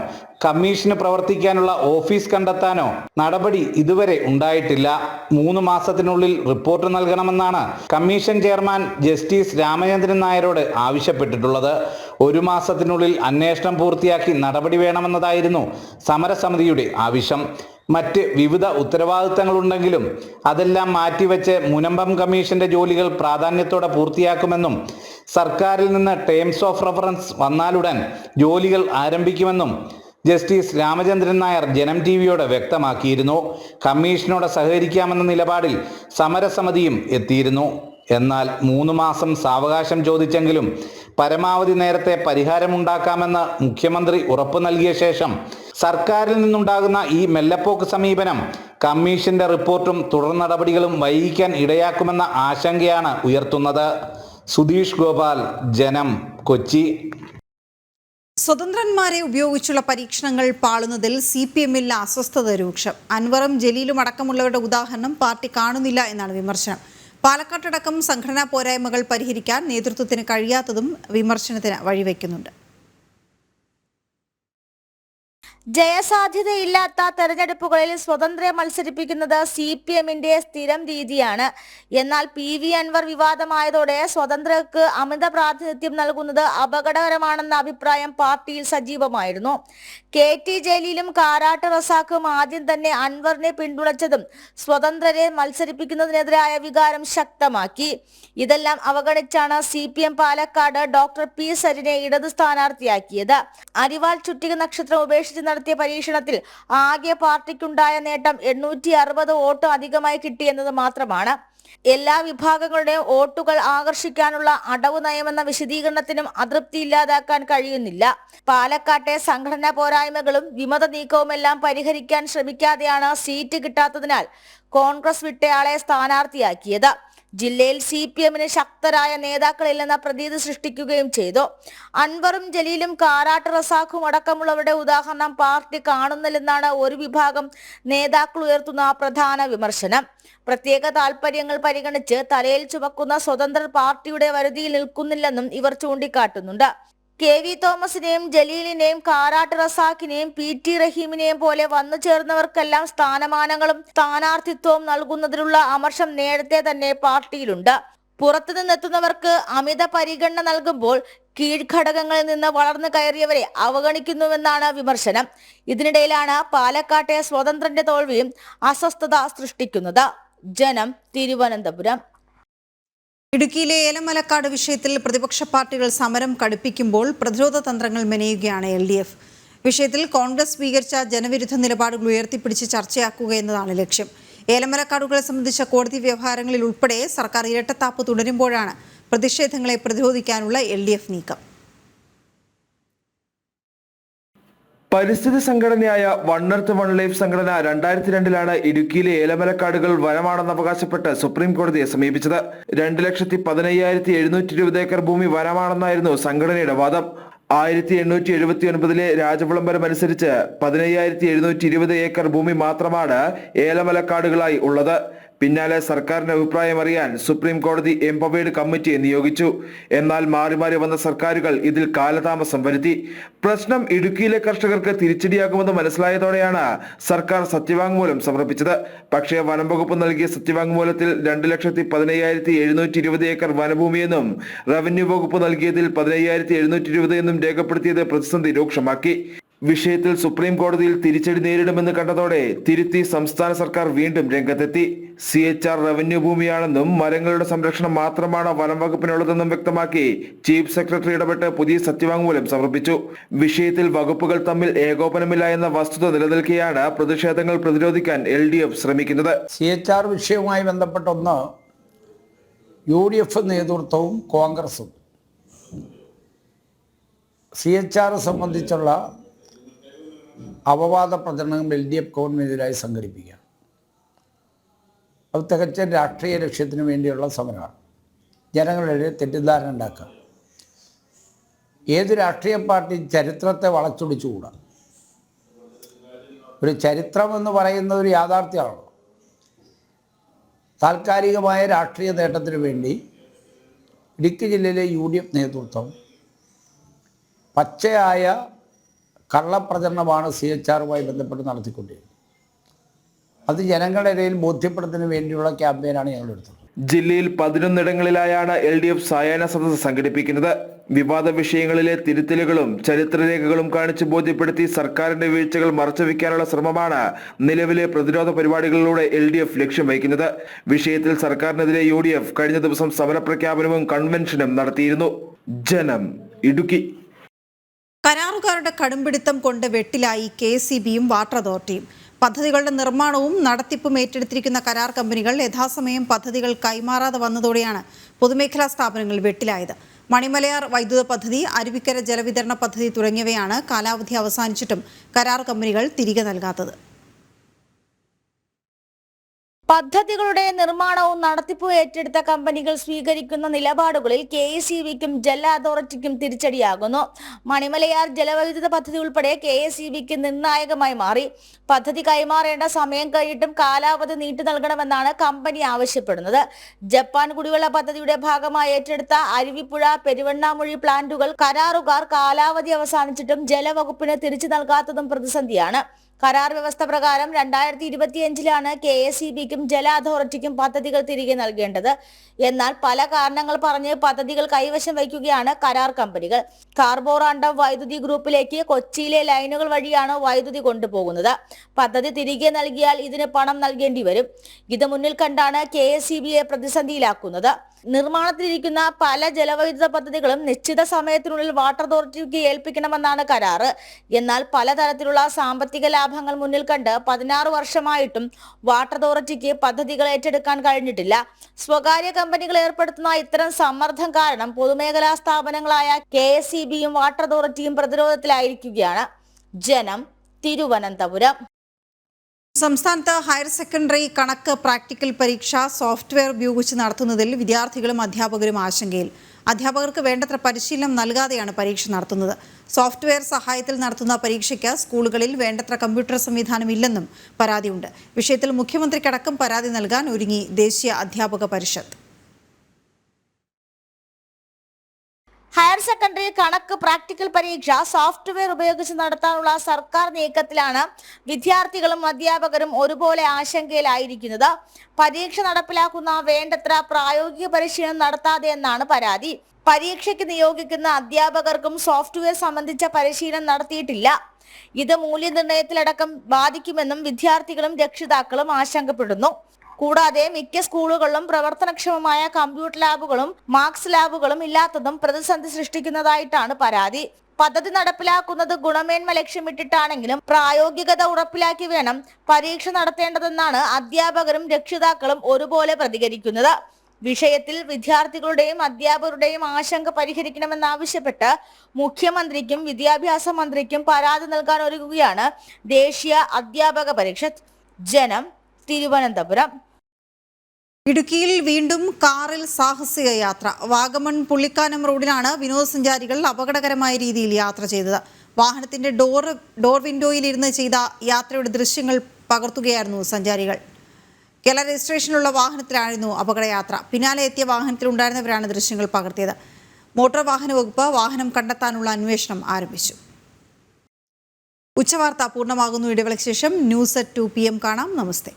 കമ്മീഷന് പ്രവർത്തിക്കാനുള്ള ഓഫീസ് കണ്ടെത്താനോ നടപടി ഇതുവരെ ഉണ്ടായിട്ടില്ല. 3 മാസത്തിനുള്ളിൽ റിപ്പോർട്ട് നൽകണമെന്നാണ് കമ്മീഷൻ ചെയർമാൻ ജസ്റ്റിസ് രാമചന്ദ്രൻ നായരോട് ആവശ്യപ്പെട്ടിട്ടുള്ളത്. 1 മാസത്തിനുള്ളിൽ അന്വേഷണം പൂർത്തിയാക്കി നടപടി വേണമെന്നതായിരുന്നു സമരസമിതിയുടെ ആവശ്യം. മറ്റ് വിവിധ ഉത്തരവാദിത്തങ്ങളുണ്ടെങ്കിലും അതെല്ലാം മാറ്റിവെച്ച് മുനമ്പം കമ്മീഷന്റെ ജോലികൾ പ്രാധാന്യത്തോടെ പൂർത്തിയാക്കുമെന്നും സർക്കാരിൽ നിന്ന് ടേംസ് ഓഫ് റെഫറൻസ് വന്നാലുടൻ ജോലികൾ ആരംഭിക്കുമെന്നും ജസ്റ്റിസ് രാമചന്ദ്രൻ നായർ ജനം ടിവിയോട് വ്യക്തമാക്കിയിരുന്നു. കമ്മീഷനോട് സഹകരിക്കാമെന്ന നിലപാടിൽ സമരസമിതിയും എത്തിയിരുന്നു. എന്നാൽ 3 മാസം സാവകാശം ചോദിച്ചെങ്കിലും പരമാവധി നേരത്തെ പരിഹാരമുണ്ടാക്കാമെന്ന് മുഖ്യമന്ത്രി ഉറപ്പു നൽകിയ ശേഷം സർക്കാരിൽ നിന്നുണ്ടാകുന്ന ഈ മെല്ലപ്പോക്ക് സമീപനം കമ്മീഷന്റെ റിപ്പോർട്ടും തുടർ നടപടികളും വൈകിക്കാൻ ഇടയാക്കുമെന്ന ആശങ്കയാണ് ഉയർത്തുന്നത്. സുധീഷ് ഗോപാൽ, ജനം, കൊച്ചി. സ്വതന്ത്രന്മാരെ ഉപയോഗിച്ചുള്ള പരീക്ഷണങ്ങൾ പാളുന്നതിൽ CPM-ൽ അസ്വസ്ഥത രൂക്ഷം. അൻവറും ജലീലും അടക്കമുള്ളവരുടെ ഉദാഹരണം പാർട്ടി കാണുന്നില്ല എന്നാണ് വിമർശനം. പാലക്കാട്ടടക്കം സംഘടനാ പോരായ്മകൾ പരിഹരിക്കാൻ നേതൃത്വത്തിന് കഴിയാത്തതും വിമർശനത്തിന് വഴിവെക്കുന്നുണ്ട്. ജയസാധ്യതയില്ലാത്ത തെരഞ്ഞെടുപ്പുകളിൽ സ്വതന്ത്രരെ മത്സരിപ്പിക്കുന്നത് CPM-ന്റെ സ്ഥിരം രീതിയാണ്. എന്നാൽ PV അൻവർ വിവാദമായതോടെ സ്വതന്ത്രർക്ക് അമിത പ്രാതിനിധ്യം നൽകുന്നത് അപകടകരമാണെന്ന അഭിപ്രായം പാർട്ടിയിൽ സജീവമായിരുന്നു. KT ജലീലും കാരാട്ട് റസാഖും ആദ്യം തന്നെ അൻവറിനെ പിന്തുണച്ചതും സ്വതന്ത്രരെ മത്സരിപ്പിക്കുന്നതിനെതിരായ വികാരം ശക്തമാക്കി. ഇതെല്ലാം അവഗണിച്ചാണ് CPM പാലക്കാട് ഡോക്ടർ P സരിനെ ഇടത് സ്ഥാനാർത്ഥിയാക്കിയത്. അരിവാൾ ചുറ്റിക നക്ഷത്രം ഉപേക്ഷിച്ച് നടത്തിയ പരീക്ഷണത്തിൽ ആകെ പാർട്ടിക്കുണ്ടായ നേട്ടം 860 വോട്ട് അധികമായി കിട്ടിയെന്നത് മാത്രമാണ്. എല്ലാ വിഭാഗങ്ങളുടെയും വോട്ടുകൾ ആകർഷിക്കാനുള്ള അടവ് നയമെന്ന വിശദീകരണത്തിനും അതൃപ്തി ഇല്ലാതാക്കാൻ കഴിയുന്നില്ല. പാലക്കാട്ടെ സംഘടനാ പോരായ്മകളും വിമത നീക്കവുമെല്ലാം പരിഹരിക്കാൻ ശ്രമിക്കാതെയാണ് സീറ്റ് കിട്ടാത്തതിനാൽ കോൺഗ്രസ് വിട്ടയാളെ സ്ഥാനാർത്ഥിയാക്കിയത്. ജില്ലയിൽ CPM-ന് ശക്തരായ നേതാക്കളില്ലെന്ന പ്രതീതി സൃഷ്ടിക്കുകയും ചെയ്തു. അൻവറും ജലീലും കാരാട്ട് റസാഖും അടക്കമുള്ളവരുടെ ഉദാഹരണം പാർട്ടി കാണുന്നില്ലെന്നാണ് ഒരു വിഭാഗം നേതാക്കൾ ഉയർത്തുന്ന പ്രധാന വിമർശനം. പ്രത്യേക താൽപര്യങ്ങൾ പരിഗണിച്ച് തലയിൽ ചുമക്കുന്ന സ്വതന്ത്രർ പാർട്ടിയുടെ വരുതിയിൽ നിൽക്കുന്നില്ലെന്നും ഇവർ ചൂണ്ടിക്കാട്ടുന്നുണ്ട്. KV തോമസിനെയും ജലീലിനെയും കാരാട്ട് റസാഖിനെയും PT റഹീമിനെയും പോലെ വന്നു ചേർന്നവർക്കെല്ലാം സ്ഥാനമാനങ്ങളും സ്ഥാനാർത്ഥിത്വവും നൽകുന്നതിലുള്ള അമർഷം നേരത്തെ തന്നെ പാർട്ടിയിലുണ്ട്. പുറത്തുനിന്നെത്തുന്നവർക്ക് അമിത പരിഗണന നൽകുമ്പോൾ കീഴ്ഘടകങ്ങളിൽ നിന്ന് വളർന്നു കയറിയവരെ അവഗണിക്കുന്നുവെന്നാണ് വിമർശനം. ഇതിനിടയിലാണ് പാലക്കാട്ടെ സ്വതന്ത്രന്റെ തോൽവിയും അസ്വസ്ഥത സൃഷ്ടിക്കുന്നത്. ജനം, തിരുവനന്തപുരം. ഇടുക്കിയിലെ ഏലമലക്കാട് വിഷയത്തിൽ പ്രതിപക്ഷ പാർട്ടികൾ സമരം കടുപ്പിക്കുമ്പോൾ പ്രതിരോധ തന്ത്രങ്ങൾ മെനയുകയാണ് LDF. വിഷയത്തിൽ കോൺഗ്രസ് സ്വീകരിച്ച ജനവിരുദ്ധ നിലപാടുകൾ ഉയർത്തിപ്പിടിച്ച് ചർച്ചയാക്കുക എന്നതാണ് ലക്ഷ്യം. ഏലമലക്കാടുകളെ സംബന്ധിച്ച കോടതി വ്യവഹാരങ്ങളിൽ ഉൾപ്പെടെ സർക്കാർ ഇരട്ടത്താപ്പ് തുടരുമ്പോഴാണ് പ്രതിഷേധങ്ങളെ പ്രതിരോധിക്കാനുള്ള LDF നീക്കം. പരിസ്ഥിതി സംഘടനയായ വൺ എർത്ത് വൺ ലൈഫ് സംഘടന 2002 ഇടുക്കിയിലെ ഏലമലക്കാടുകൾ വനമാണെന്ന് അവകാശപ്പെട്ട് സുപ്രീം കോടതിയെ സമീപിച്ചത്. 2,15,720 ഏക്കർ ഭൂമി വനമാണെന്നായിരുന്നു സംഘടനയുടെ വാദം. 1879 രാജവിളംബരം അനുസരിച്ച് 15,720 ഏക്കർ ഭൂമി മാത്രമാണ് ഏലമലക്കാടുകളായി ഉള്ളത്. പിന്നാലെ സർക്കാരിന്റെ അഭിപ്രായം അറിയാൻ സുപ്രീം കോടതി എംപവേർഡ് കമ്മിറ്റിയെ നിയോഗിച്ചു. എന്നാൽ മാറി മാറി വന്ന സർക്കാരുകൾ ഇതിൽ കാലതാമസം വരുത്തി. പ്രശ്നം ഇടുക്കിയിലെ കർഷകർക്ക് തിരിച്ചടിയാകുമെന്ന് മനസ്സിലായതോടെയാണ് സർക്കാർ സത്യവാങ്മൂലം സമർപ്പിച്ചത്. പക്ഷേ വനം വകുപ്പ് നൽകിയ സത്യവാങ്മൂലത്തിൽ 2,15,720 ഏക്കർ വനഭൂമിയെന്നും റവന്യൂ വകുപ്പ് നൽകിയതിൽ 15,720 എന്നും രേഖപ്പെടുത്തിയത് പ്രതിസന്ധി രൂക്ഷമാക്കി. വിഷയത്തിൽ സുപ്രീം കോടതിയിൽ തിരിച്ചടി നേരിടുമെന്ന് കണ്ടതോടെ തിരുത്തി സംസ്ഥാന സർക്കാർ വീണ്ടും രംഗത്തെത്തി. CHR റവന്യൂ ഭൂമിയാണെന്നും മരങ്ങളുടെ സംരക്ഷണം മാത്രമാണ് വനം വകുപ്പിനുള്ളതെന്നും വ്യക്തമാക്കി ചീഫ് സെക്രട്ടറി ഇടപെട്ട് പുതിയ സത്യവാങ്മൂലം സമർപ്പിച്ചു. വിഷയത്തിൽ വകുപ്പുകൾ തമ്മിൽ ഏകോപനമില്ല എന്ന വസ്തുത നിലനിൽക്കെയാണ് പ്രതിഷേധങ്ങൾ പ്രതിരോധിക്കാൻ LDF ശ്രമിക്കുന്നത്. CHR വിഷയവുമായി ബന്ധപ്പെട്ടൊന്ന് UDF നേതൃത്വവും കോൺഗ്രസും CHR സംബന്ധിച്ചുള്ള അപവാദ പ്രചരണങ്ങൾ LDF ഗവൺമെന്റിനെതിരായി സംഘടിപ്പിക്കുക. അത് തികച്ച രാഷ്ട്രീയ ലക്ഷ്യത്തിന് വേണ്ടിയുള്ള സമരമാണ്. ജനങ്ങളുടെ തെറ്റിദ്ധാരണ ഉണ്ടാക്കുക. ഏത് രാഷ്ട്രീയ പാർട്ടി ചരിത്രത്തെ വളച്ചൊടിച്ചുകൂടാ. ഒരു ചരിത്രം എന്ന് പറയുന്നത് ഒരു യാഥാർത്ഥ്യമാണല്ലോ. താൽക്കാലികമായ രാഷ്ട്രീയ നേട്ടത്തിന് വേണ്ടി ഇടുക്കി ജില്ലയിലെ UDF നേതൃത്വം പച്ചയായ കള്ളപ്രചരണമാണ് CHRുമായി ബന്ധപ്പെട്ട് നടത്തിക്കൊണ്ടിരിക്കുന്നത്. അത് ജനങ്ങളുടെ ഇടയിൽ ബോധ്യപ്പെടുത്തുന്നതിന് വേണ്ടിയുള്ള ക്യാമ്പയിനാണ് ഞങ്ങൾ എടുത്തത്. ജില്ലയിൽ 11 LDF സായാഹ്ന സദസ്സ് സംഘടിപ്പിക്കുന്നത്. വിവാദ വിഷയങ്ങളിലെ തിരുത്തലുകളും ചരിത്രരേഖകളും കാണിച്ച് ബോധ്യപ്പെടുത്തി സർക്കാരിന്റെ വീഴ്ചകൾ മറച്ചുവെക്കാനുള്ള ശ്രമമാണ് നിലവിലെ പ്രതിരോധ പരിപാടികളിലൂടെ LDF ലക്ഷ്യം വയ്ക്കുന്നത്. വിഷയത്തിൽ സർക്കാരിനെതിരെ UDF കഴിഞ്ഞ ദിവസം സമരപ്രഖ്യാപനവും കൺവെൻഷനും നടത്തിയിരുന്നു. ജനം, ഇടുക്കി. കരാറുകാരുടെ കടുംപിടുത്തം കൊണ്ട് വെട്ടിലായി KCBയും വാട്ടർ അതോറിറ്റിയും. പദ്ധതികളുടെ നിർമ്മാണവും നടത്തിപ്പും ഏറ്റെടുത്തിരിക്കുന്ന കരാർ കമ്പനികൾ യഥാസമയം പദ്ധതികൾ കൈമാറാതെ വന്നതോടെയാണ് പൊതുമേഖലാ സ്ഥാപനങ്ങൾ വെട്ടിലായത്. മണിമലയാർ വൈദ്യുത പദ്ധതി, അരുവിക്കര ജലവിതരണ പദ്ധതി തുടങ്ങിയവയാണ് കാലാവധി അവസാനിച്ചിട്ടും കരാർ കമ്പനികൾ തിരികെ നൽകാത്തത്. പദ്ധതികളുടെ നിർമ്മാണവും നടത്തിപ്പും ഏറ്റെടുത്ത കമ്പനികൾ സ്വീകരിക്കുന്ന നിലപാടുകളിൽ KSEBക്കും ജല അതോറിറ്റിക്കും തിരിച്ചടിയാകുന്നു. മണിമലയാർ ജലവൈദ്യുത പദ്ധതി ഉൾപ്പെടെ KSEBക്ക് നിർണായകമായി മാറി. പദ്ധതി കൈമാറേണ്ട സമയം കഴിഞ്ഞിട്ടും കാലാവധി നീട്ടി നൽകണമെന്നാണ് കമ്പനി ആവശ്യപ്പെടുന്നത്. ജപ്പാൻ കുടിവെള്ള പദ്ധതിയുടെ ഭാഗമായി ഏറ്റെടുത്ത അരുവിപ്പുഴ, പെരുവണ്ണാമൊഴി പ്ലാന്റുകൾ കരാറുകാർ കാലാവധി അവസാനിച്ചിട്ടും ജലവകുപ്പിന് തിരിച്ചു നൽകാത്തതും പ്രതിസന്ധിയാണ്. കരാർ വ്യവസ്ഥ പ്രകാരം 2025 KSEBക്കും ജല അതോറിറ്റിക്കും പദ്ധതികൾ തിരികെ നൽകേണ്ടത്. എന്നാൽ പല കാരണങ്ങൾ പറഞ്ഞ് പദ്ധതികൾ കൈവശം വയ്ക്കുകയാണ് കരാർ കമ്പനികൾ. കാർബോറാണ്ടം വൈദ്യുതി ഗ്രൂപ്പിലേക്ക് കൊച്ചിയിലെ ലൈനുകൾ വഴിയാണ് വൈദ്യുതി കൊണ്ടുപോകുന്നത്. പദ്ധതി തിരികെ നൽകിയാൽ ഇതിന് പണം നൽകേണ്ടി വരും. ഇത് മുന്നിൽ കണ്ടാണ് KSEBയെ പ്രതിസന്ധിയിലാക്കുന്നത്. നിർമ്മാണത്തിലിരിക്കുന്ന പല ജലവൈദ്യുത പദ്ധതികളും നിശ്ചിത സമയത്തിനുള്ളിൽ വാട്ടർ അതോറിറ്റിക്ക് ഏൽപ്പിക്കണമെന്നാണ് കരാറ്. എന്നാൽ പലതരത്തിലുള്ള സാമ്പത്തിക ലാഭങ്ങൾ മുന്നിൽ കണ്ട് 16 വർഷമായിട്ടും വാട്ടർ അതോറിറ്റിക്ക് പദ്ധതികൾ ഏറ്റെടുക്കാൻ കഴിഞ്ഞിട്ടില്ല. സ്വകാര്യ കമ്പനികൾ ഏർപ്പെടുത്തുന്ന ഇത്തരം സമ്മർദ്ദം കാരണം പൊതുമേഖലാ സ്ഥാപനങ്ങളായ KSEBയും വാട്ടർ അതോറിറ്റിയും പ്രതിരോധത്തിലായിരിക്കുകയാണ്. ജനം, തിരുവനന്തപുരം. സംസ്ഥാനത്ത് ഹയർ സെക്കൻഡറി കണക്ക് പ്രാക്ടിക്കൽ പരീക്ഷ സോഫ്റ്റ്വെയർ ഉപയോഗിച്ച് നടത്തുന്നതിൽ വിദ്യാർത്ഥികളും അധ്യാപകരും ആശങ്കയിൽ. അധ്യാപകർക്ക് വേണ്ടത്ര പരിശീലനം നൽകാതെയാണ് പരീക്ഷ നടത്തുന്നത്. സോഫ്റ്റ്വെയർ സഹായത്തിൽ നടത്തുന്ന പരീക്ഷയ്ക്ക് സ്കൂളുകളിൽ വേണ്ടത്ര കമ്പ്യൂട്ടർ സംവിധാനം ഇല്ലെന്നും പരാതിയുണ്ട്. വിഷയത്തിൽ മുഖ്യമന്ത്രിക്കടക്കം പരാതി നൽകാൻ ഒരുങ്ങി ദേശീയ അധ്യാപക പരിഷത്ത്. ഹയർ സെക്കൻഡറി കണക്ക് പ്രാക്ടിക്കൽ പരീക്ഷ സോഫ്റ്റ്വെയർ ഉപയോഗിച്ച് നടത്താനുള്ള സർക്കാർ നീക്കത്തിലാണ് വിദ്യാർത്ഥികളും അധ്യാപകരും ഒരുപോലെ ആശങ്കയിലായിരിക്കുന്നത്. പരീക്ഷ നടപ്പിലാക്കുന്ന വേണ്ടത്ര പ്രായോഗിക പരിശീലനം നടത്താതെ എന്നാണ് പരാതി. പരീക്ഷയ്ക്ക് നിയോഗിക്കുന്ന അധ്യാപകർക്കും സോഫ്റ്റ്വെയർ സംബന്ധിച്ച പരിശീലനം നടത്തിയിട്ടില്ല. ഇത് മൂല്യനിർണ്ണയത്തിലടക്കം ബാധിക്കുമെന്നും വിദ്യാർത്ഥികളും രക്ഷിതാക്കളും ആശങ്കപ്പെടുന്നു. കൂടാതെ മിക്ക സ്കൂളുകളിലും പ്രവർത്തനക്ഷമമായ കമ്പ്യൂട്ടർ ലാബുകളും മാർക്സ് ലാബുകളും ഇല്ലാത്തതും പ്രതിസന്ധി സൃഷ്ടിക്കുന്നതായിട്ടാണ് പരാതി. പദ്ധതി നടപ്പിലാക്കുന്നത് ഗുണമേന്മ ലക്ഷ്യമിട്ടിട്ടാണെങ്കിലും പ്രായോഗികത ഉറപ്പിലാക്കി വേണം പരീക്ഷ നടത്തേണ്ടതെന്നാണ് അധ്യാപകരും രക്ഷിതാക്കളും ഒരുപോലെ പ്രതികരിക്കുന്നത്. വിഷയത്തിൽ വിദ്യാർത്ഥികളുടെയും അധ്യാപകരുടെയും ആശങ്ക പരിഹരിക്കണമെന്നാവശ്യപ്പെട്ട് മുഖ്യമന്ത്രിക്കും വിദ്യാഭ്യാസ മന്ത്രിക്കും പരാതി നൽകാൻ ഒരുങ്ങുകയാണ് ദേശീയ അധ്യാപക പരിഷത്ത്. ജനം, തിരുവനന്തപുരം. ഇടുക്കിയിൽ വീണ്ടും കാറിൽ സാഹസിക യാത്ര. വാഗമൺ പുള്ളിക്കാനം റോഡിലാണ് വിനോദസഞ്ചാരികൾ അപകടകരമായ രീതിയിൽ യാത്ര ചെയ്തത്. വാഹനത്തിന്റെ ഡോർ വിൻഡോയിലിരുന്ന് ചെയ്ത യാത്രയുടെ ദൃശ്യങ്ങൾ പകർത്തുകയായിരുന്നു സഞ്ചാരികൾ. കേരള രജിസ്ട്രേഷനുള്ള വാഹനത്തിലായിരുന്നു അപകടയാത്ര. പിന്നാലെ എത്തിയ വാഹനത്തിലുണ്ടായിരുന്നവരാണ് ദൃശ്യങ്ങൾ പകർത്തിയത്. മോട്ടോർ വാഹന വകുപ്പ് വാഹനം കണ്ടെത്താനുള്ള അന്വേഷണം ആരംഭിച്ചു. ഉച്ചവാർത്ത പൂർണ്ണമാകുന്നു. ഇടവേളയ്ക്ക് ശേഷം ന്യൂസ് at 2 PM കാണാം. നമസ്തേ.